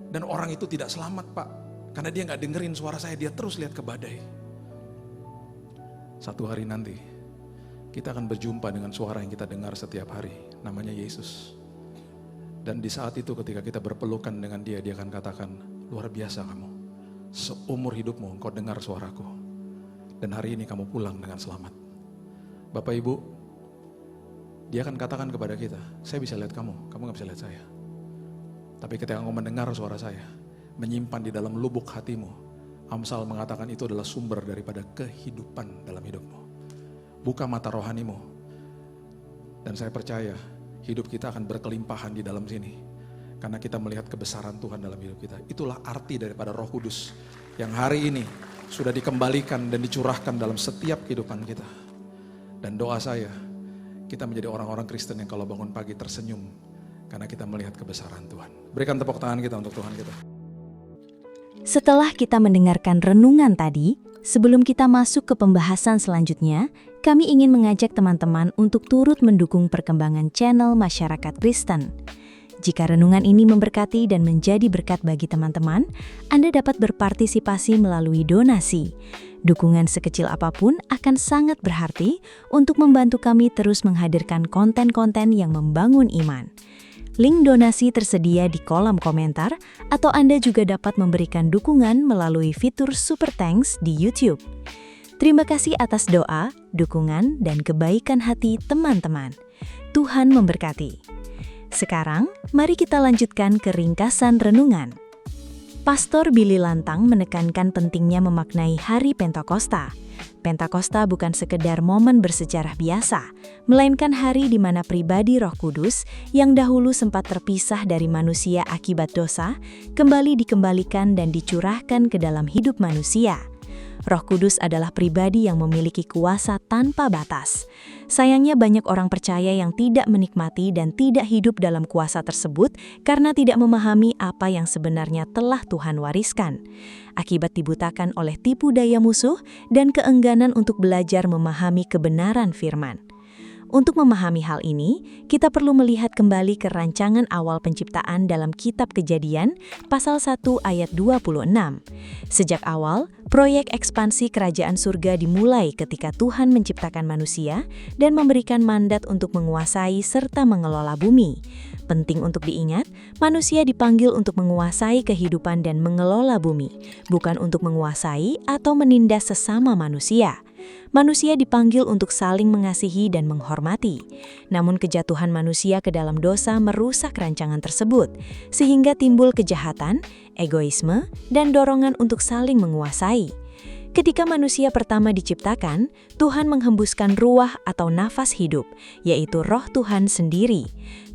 Dan orang itu tidak selamat Pak, karena dia gak dengerin suara saya, dia terus lihat ke badai. Satu hari nanti, kita akan berjumpa dengan suara yang kita dengar setiap hari, namanya Yesus. Dan di saat itu ketika kita berpelukan dengan dia akan katakan, luar biasa kamu. Seumur hidupmu engkau dengar suaraku. Dan hari ini kamu pulang dengan selamat. Bapak Ibu, dia akan katakan kepada kita, saya bisa lihat kamu gak bisa lihat saya. Tapi ketika kamu mendengar suara saya, menyimpan di dalam lubuk hatimu, Amsal mengatakan itu adalah sumber daripada kehidupan dalam hidupmu. Buka mata rohanimu. Dan saya percaya, hidup kita akan berkelimpahan di dalam sini. Karena kita melihat kebesaran Tuhan dalam hidup kita. Itulah arti daripada Roh Kudus yang hari ini sudah dikembalikan dan dicurahkan dalam setiap kehidupan kita. Dan doa saya, kita menjadi orang-orang Kristen yang kalau bangun pagi tersenyum karena kita melihat kebesaran Tuhan. Berikan tepuk tangan kita untuk Tuhan kita. Setelah kita mendengarkan renungan tadi, sebelum kita masuk ke pembahasan selanjutnya, kami ingin mengajak teman-teman untuk turut mendukung perkembangan channel Masyarakat Kristen. Jika renungan ini memberkati dan menjadi berkat bagi teman-teman, Anda dapat berpartisipasi melalui donasi. Dukungan sekecil apapun akan sangat berarti untuk membantu kami terus menghadirkan konten-konten yang membangun iman. Link donasi tersedia di kolom komentar, atau Anda juga dapat memberikan dukungan melalui fitur Super Thanks di YouTube. Terima kasih atas doa, dukungan, dan kebaikan hati teman-teman. Tuhan memberkati. Sekarang, mari kita lanjutkan ke ringkasan renungan. Pastor Billy Lantang menekankan pentingnya memaknai Hari Pentakosta. Pentakosta bukan sekedar momen bersejarah biasa, melainkan hari di mana pribadi Roh Kudus yang dahulu sempat terpisah dari manusia akibat dosa, kembali dikembalikan dan dicurahkan ke dalam hidup manusia. Roh Kudus adalah pribadi yang memiliki kuasa tanpa batas. Sayangnya banyak orang percaya yang tidak menikmati dan tidak hidup dalam kuasa tersebut karena tidak memahami apa yang sebenarnya telah Tuhan wariskan. Akibat dibutakan oleh tipu daya musuh dan keengganan untuk belajar memahami kebenaran firman. Untuk memahami hal ini, kita perlu melihat kembali ke rancangan awal penciptaan dalam Kitab Kejadian, pasal 1 ayat 26. Sejak awal, proyek ekspansi kerajaan surga dimulai ketika Tuhan menciptakan manusia dan memberikan mandat untuk menguasai serta mengelola bumi. Penting untuk diingat, manusia dipanggil untuk menguasai kehidupan dan mengelola bumi, bukan untuk menguasai atau menindas sesama manusia. Manusia dipanggil untuk saling mengasihi dan menghormati. Namun kejatuhan manusia ke dalam dosa merusak rancangan tersebut, sehingga timbul kejahatan, egoisme, dan dorongan untuk saling menguasai. Ketika manusia pertama diciptakan, Tuhan menghembuskan ruah atau nafas hidup, yaitu Roh Tuhan sendiri.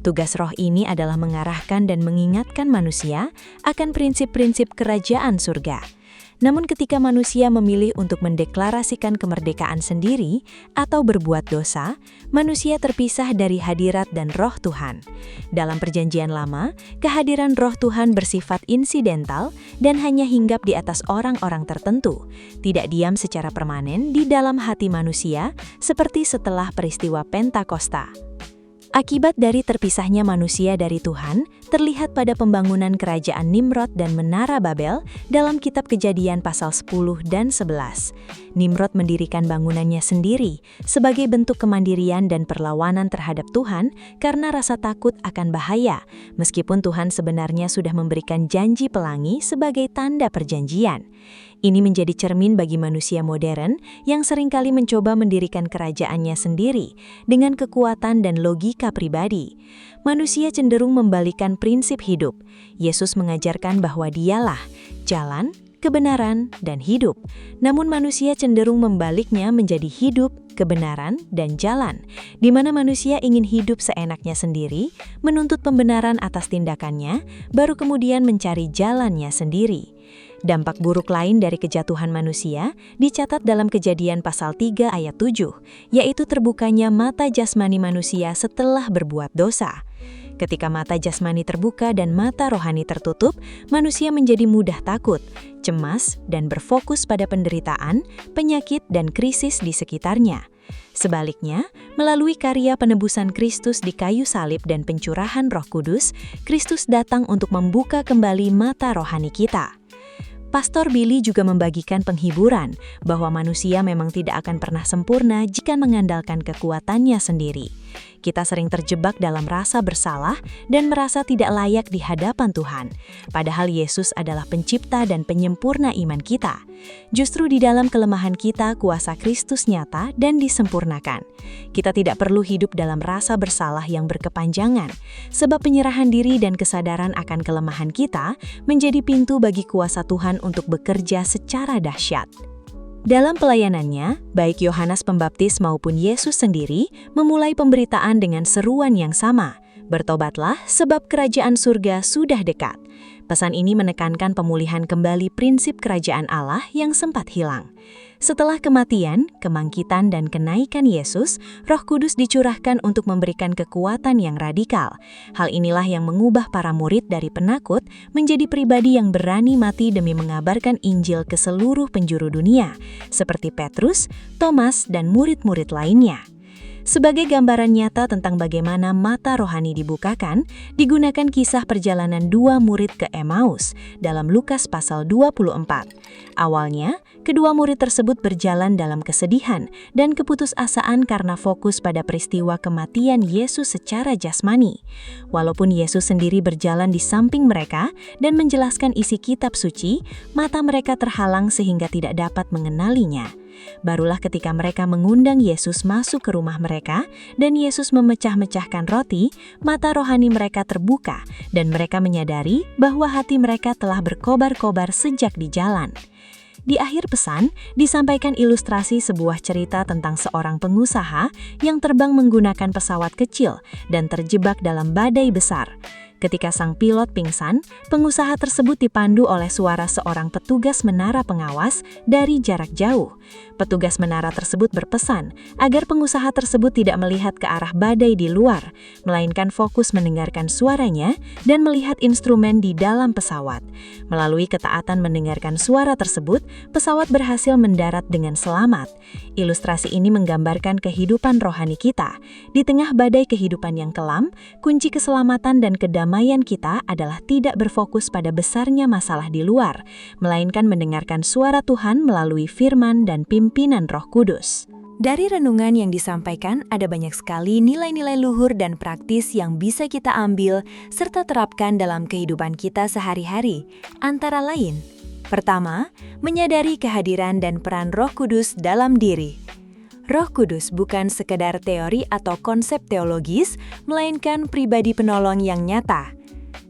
Tugas roh ini adalah mengarahkan dan mengingatkan manusia akan prinsip-prinsip kerajaan surga. Namun ketika manusia memilih untuk mendeklarasikan kemerdekaan sendiri atau berbuat dosa, manusia terpisah dari hadirat dan roh Tuhan. Dalam Perjanjian Lama, kehadiran roh Tuhan bersifat insidental dan hanya hinggap di atas orang-orang tertentu, tidak diam secara permanen di dalam hati manusia seperti setelah peristiwa Pentakosta. Akibat dari terpisahnya manusia dari Tuhan terlihat pada pembangunan kerajaan Nimrod dan Menara Babel dalam Kitab Kejadian pasal 10 dan 11. Nimrod mendirikan bangunannya sendiri sebagai bentuk kemandirian dan perlawanan terhadap Tuhan karena rasa takut akan bahaya, meskipun Tuhan sebenarnya sudah memberikan janji pelangi sebagai tanda perjanjian. Ini menjadi cermin bagi manusia modern yang seringkali mencoba mendirikan kerajaannya sendiri dengan kekuatan dan logika pribadi. Manusia cenderung membalikan prinsip hidup. Yesus mengajarkan bahwa Dialah jalan, kebenaran, dan hidup. Namun manusia cenderung membaliknya menjadi hidup, kebenaran, dan jalan, di mana manusia ingin hidup seenaknya sendiri, menuntut pembenaran atas tindakannya, baru kemudian mencari jalannya sendiri. Dampak buruk lain dari kejatuhan manusia dicatat dalam Kejadian pasal 3 ayat 7, yaitu terbukanya mata jasmani manusia setelah berbuat dosa. Ketika mata jasmani terbuka dan mata rohani tertutup, manusia menjadi mudah takut, cemas, dan berfokus pada penderitaan, penyakit, dan krisis di sekitarnya. Sebaliknya, melalui karya penebusan Kristus di kayu salib dan pencurahan Roh Kudus, Kristus datang untuk membuka kembali mata rohani kita. Pastor Billy juga membagikan penghiburan bahwa manusia memang tidak akan pernah sempurna jika mengandalkan kekuatannya sendiri. Kita sering terjebak dalam rasa bersalah dan merasa tidak layak di hadapan Tuhan, padahal Yesus adalah pencipta dan penyempurna iman kita. Justru di dalam kelemahan kita, kuasa Kristus nyata dan disempurnakan. Kita tidak perlu hidup dalam rasa bersalah yang berkepanjangan, sebab penyerahan diri dan kesadaran akan kelemahan kita menjadi pintu bagi kuasa Tuhan untuk bekerja secara dahsyat. Dalam pelayanannya, baik Yohanes Pembaptis maupun Yesus sendiri memulai pemberitaan dengan seruan yang sama, "Bertobatlah, sebab kerajaan surga sudah dekat." Pesan ini menekankan pemulihan kembali prinsip kerajaan Allah yang sempat hilang. Setelah kematian, kebangkitan, dan kenaikan Yesus, Roh Kudus dicurahkan untuk memberikan kekuatan yang radikal. Hal inilah yang mengubah para murid dari penakut menjadi pribadi yang berani mati demi mengabarkan Injil ke seluruh penjuru dunia, seperti Petrus, Thomas, dan murid-murid lainnya. Sebagai gambaran nyata tentang bagaimana mata rohani dibukakan, digunakan kisah perjalanan dua murid ke Emmaus dalam Lukas pasal 24. Awalnya, kedua murid tersebut berjalan dalam kesedihan dan keputusasaan karena fokus pada peristiwa kematian Yesus secara jasmani. Walaupun Yesus sendiri berjalan di samping mereka dan menjelaskan isi kitab suci, mata mereka terhalang sehingga tidak dapat mengenalinya. Barulah ketika mereka mengundang Yesus masuk ke rumah mereka dan Yesus memecah-mecahkan roti, mata rohani mereka terbuka dan mereka menyadari bahwa hati mereka telah berkobar-kobar sejak di jalan. Di akhir pesan, disampaikan ilustrasi sebuah cerita tentang seorang pengusaha yang terbang menggunakan pesawat kecil dan terjebak dalam badai besar. Ketika sang pilot pingsan, pengusaha tersebut dipandu oleh suara seorang petugas menara pengawas dari jarak jauh. Petugas menara tersebut berpesan agar pengusaha tersebut tidak melihat ke arah badai di luar, melainkan fokus mendengarkan suaranya dan melihat instrumen di dalam pesawat. Melalui ketaatan mendengarkan suara tersebut, pesawat berhasil mendarat dengan selamat. Ilustrasi ini menggambarkan kehidupan rohani kita. Di tengah badai kehidupan yang kelam, kunci keselamatan dan kedamaian kita adalah tidak berfokus pada besarnya masalah di luar, melainkan mendengarkan suara Tuhan melalui firman dan pimpinan Roh Kudus. Dari renungan yang disampaikan, ada banyak sekali nilai-nilai luhur dan praktis yang bisa kita ambil serta terapkan dalam kehidupan kita sehari-hari. Antara lain, pertama, menyadari kehadiran dan peran Roh Kudus dalam diri. Roh Kudus bukan sekedar teori atau konsep teologis, melainkan pribadi penolong yang nyata.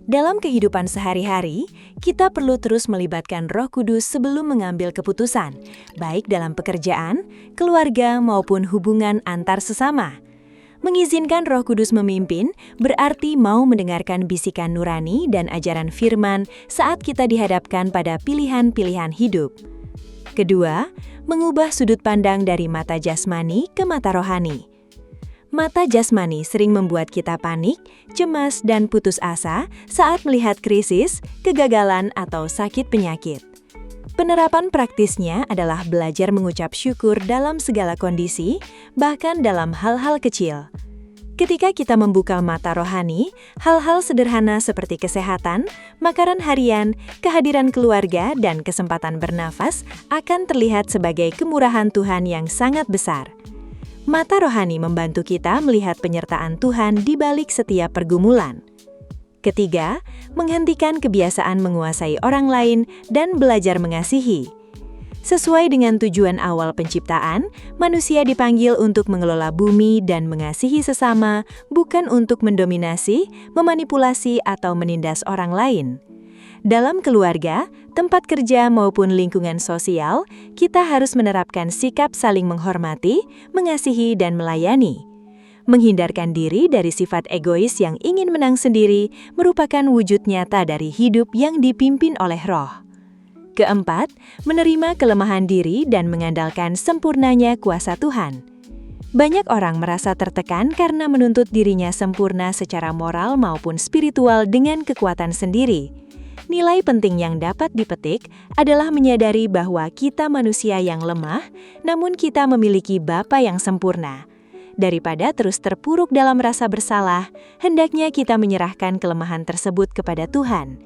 Dalam kehidupan sehari-hari, kita perlu terus melibatkan Roh Kudus sebelum mengambil keputusan, baik dalam pekerjaan, keluarga, maupun hubungan antar sesama. Mengizinkan Roh Kudus memimpin berarti mau mendengarkan bisikan nurani dan ajaran firman saat kita dihadapkan pada pilihan-pilihan hidup. Kedua, mengubah sudut pandang dari mata jasmani ke mata rohani. Mata jasmani sering membuat kita panik, cemas, dan putus asa saat melihat krisis, kegagalan, atau sakit penyakit. Penerapan praktisnya adalah belajar mengucap syukur dalam segala kondisi, bahkan dalam hal-hal kecil. Ketika kita membuka mata rohani, hal-hal sederhana seperti kesehatan, makanan harian, kehadiran keluarga, dan kesempatan bernafas akan terlihat sebagai kemurahan Tuhan yang sangat besar. Mata rohani membantu kita melihat penyertaan Tuhan di balik setiap pergumulan. Ketiga, menghentikan kebiasaan menguasai orang lain dan belajar mengasihi. Sesuai dengan tujuan awal penciptaan, manusia dipanggil untuk mengelola bumi dan mengasihi sesama, bukan untuk mendominasi, memanipulasi, atau menindas orang lain. Dalam keluarga, tempat kerja maupun lingkungan sosial, kita harus menerapkan sikap saling menghormati, mengasihi, dan melayani. Menghindarkan diri dari sifat egois yang ingin menang sendiri merupakan wujud nyata dari hidup yang dipimpin oleh Roh. Keempat, menerima kelemahan diri dan mengandalkan sempurnanya kuasa Tuhan. Banyak orang merasa tertekan karena menuntut dirinya sempurna secara moral maupun spiritual dengan kekuatan sendiri. Nilai penting yang dapat dipetik adalah menyadari bahwa kita manusia yang lemah, namun kita memiliki Bapa yang sempurna. Daripada terus terpuruk dalam rasa bersalah, hendaknya kita menyerahkan kelemahan tersebut kepada Tuhan.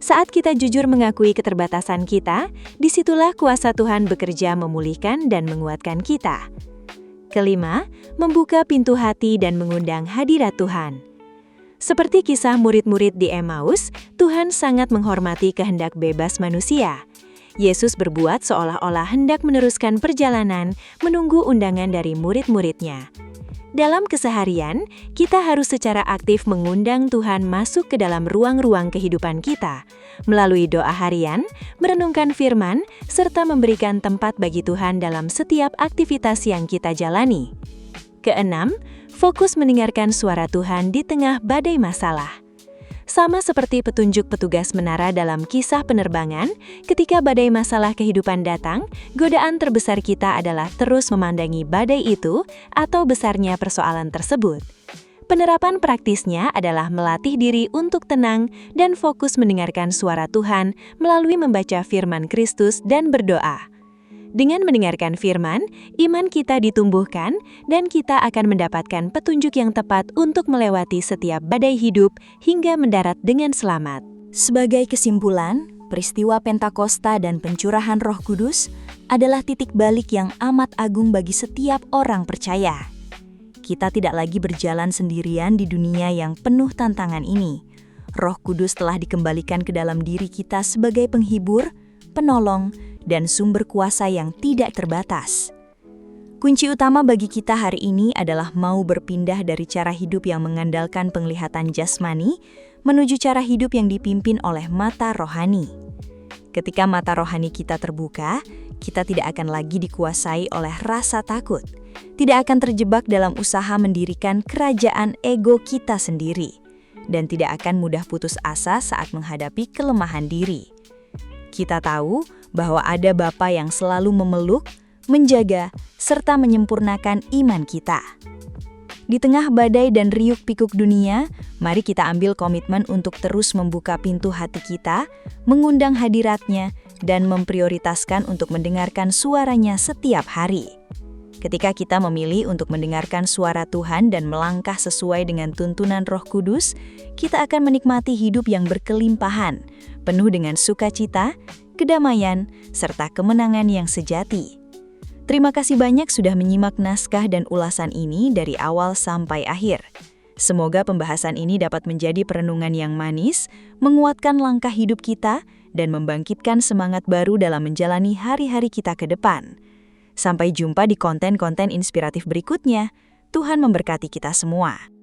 Saat kita jujur mengakui keterbatasan kita, disitulah kuasa Tuhan bekerja memulihkan dan menguatkan kita. Kelima, membuka pintu hati dan mengundang hadirat Tuhan. Seperti kisah murid-murid di Emmaus, Tuhan sangat menghormati kehendak bebas manusia. Yesus berbuat seolah-olah hendak meneruskan perjalanan, menunggu undangan dari murid-muridnya. Dalam keseharian, kita harus secara aktif mengundang Tuhan masuk ke dalam ruang-ruang kehidupan kita, melalui doa harian, merenungkan firman, serta memberikan tempat bagi Tuhan dalam setiap aktivitas yang kita jalani. Keenam, fokus mendengarkan suara Tuhan di tengah badai masalah. Sama seperti petunjuk petugas menara dalam kisah penerbangan, ketika badai masalah kehidupan datang, godaan terbesar kita adalah terus memandangi badai itu atau besarnya persoalan tersebut. Penerapan praktisnya adalah melatih diri untuk tenang dan fokus mendengarkan suara Tuhan melalui membaca firman Kristus dan berdoa. Dengan mendengarkan firman, iman kita ditumbuhkan dan kita akan mendapatkan petunjuk yang tepat untuk melewati setiap badai hidup hingga mendarat dengan selamat. Sebagai kesimpulan, peristiwa Pentakosta dan pencurahan Roh Kudus adalah titik balik yang amat agung bagi setiap orang percaya. Kita tidak lagi berjalan sendirian di dunia yang penuh tantangan ini. Roh Kudus telah dikembalikan ke dalam diri kita sebagai penghibur, penolong, dan sumber kuasa yang tidak terbatas. Kunci utama bagi kita hari ini adalah mau berpindah dari cara hidup yang mengandalkan penglihatan jasmani menuju cara hidup yang dipimpin oleh mata rohani. Ketika mata rohani kita terbuka, kita tidak akan lagi dikuasai oleh rasa takut, tidak akan terjebak dalam usaha mendirikan kerajaan ego kita sendiri, dan tidak akan mudah putus asa saat menghadapi kelemahan diri. Kita tahu bahwa ada Bapa yang selalu memeluk, menjaga, serta menyempurnakan iman kita. Di tengah badai dan riuk-pikuk dunia, mari kita ambil komitmen untuk terus membuka pintu hati kita, mengundang hadirat-Nya, dan memprioritaskan untuk mendengarkan suara-Nya setiap hari. Ketika kita memilih untuk mendengarkan suara Tuhan dan melangkah sesuai dengan tuntunan Roh Kudus, kita akan menikmati hidup yang berkelimpahan, penuh dengan sukacita, kedamaian, serta kemenangan yang sejati. Terima kasih banyak sudah menyimak naskah dan ulasan ini dari awal sampai akhir. Semoga pembahasan ini dapat menjadi perenungan yang manis, menguatkan langkah hidup kita, dan membangkitkan semangat baru dalam menjalani hari-hari kita ke depan. Sampai jumpa di konten-konten inspiratif berikutnya. Tuhan memberkati kita semua.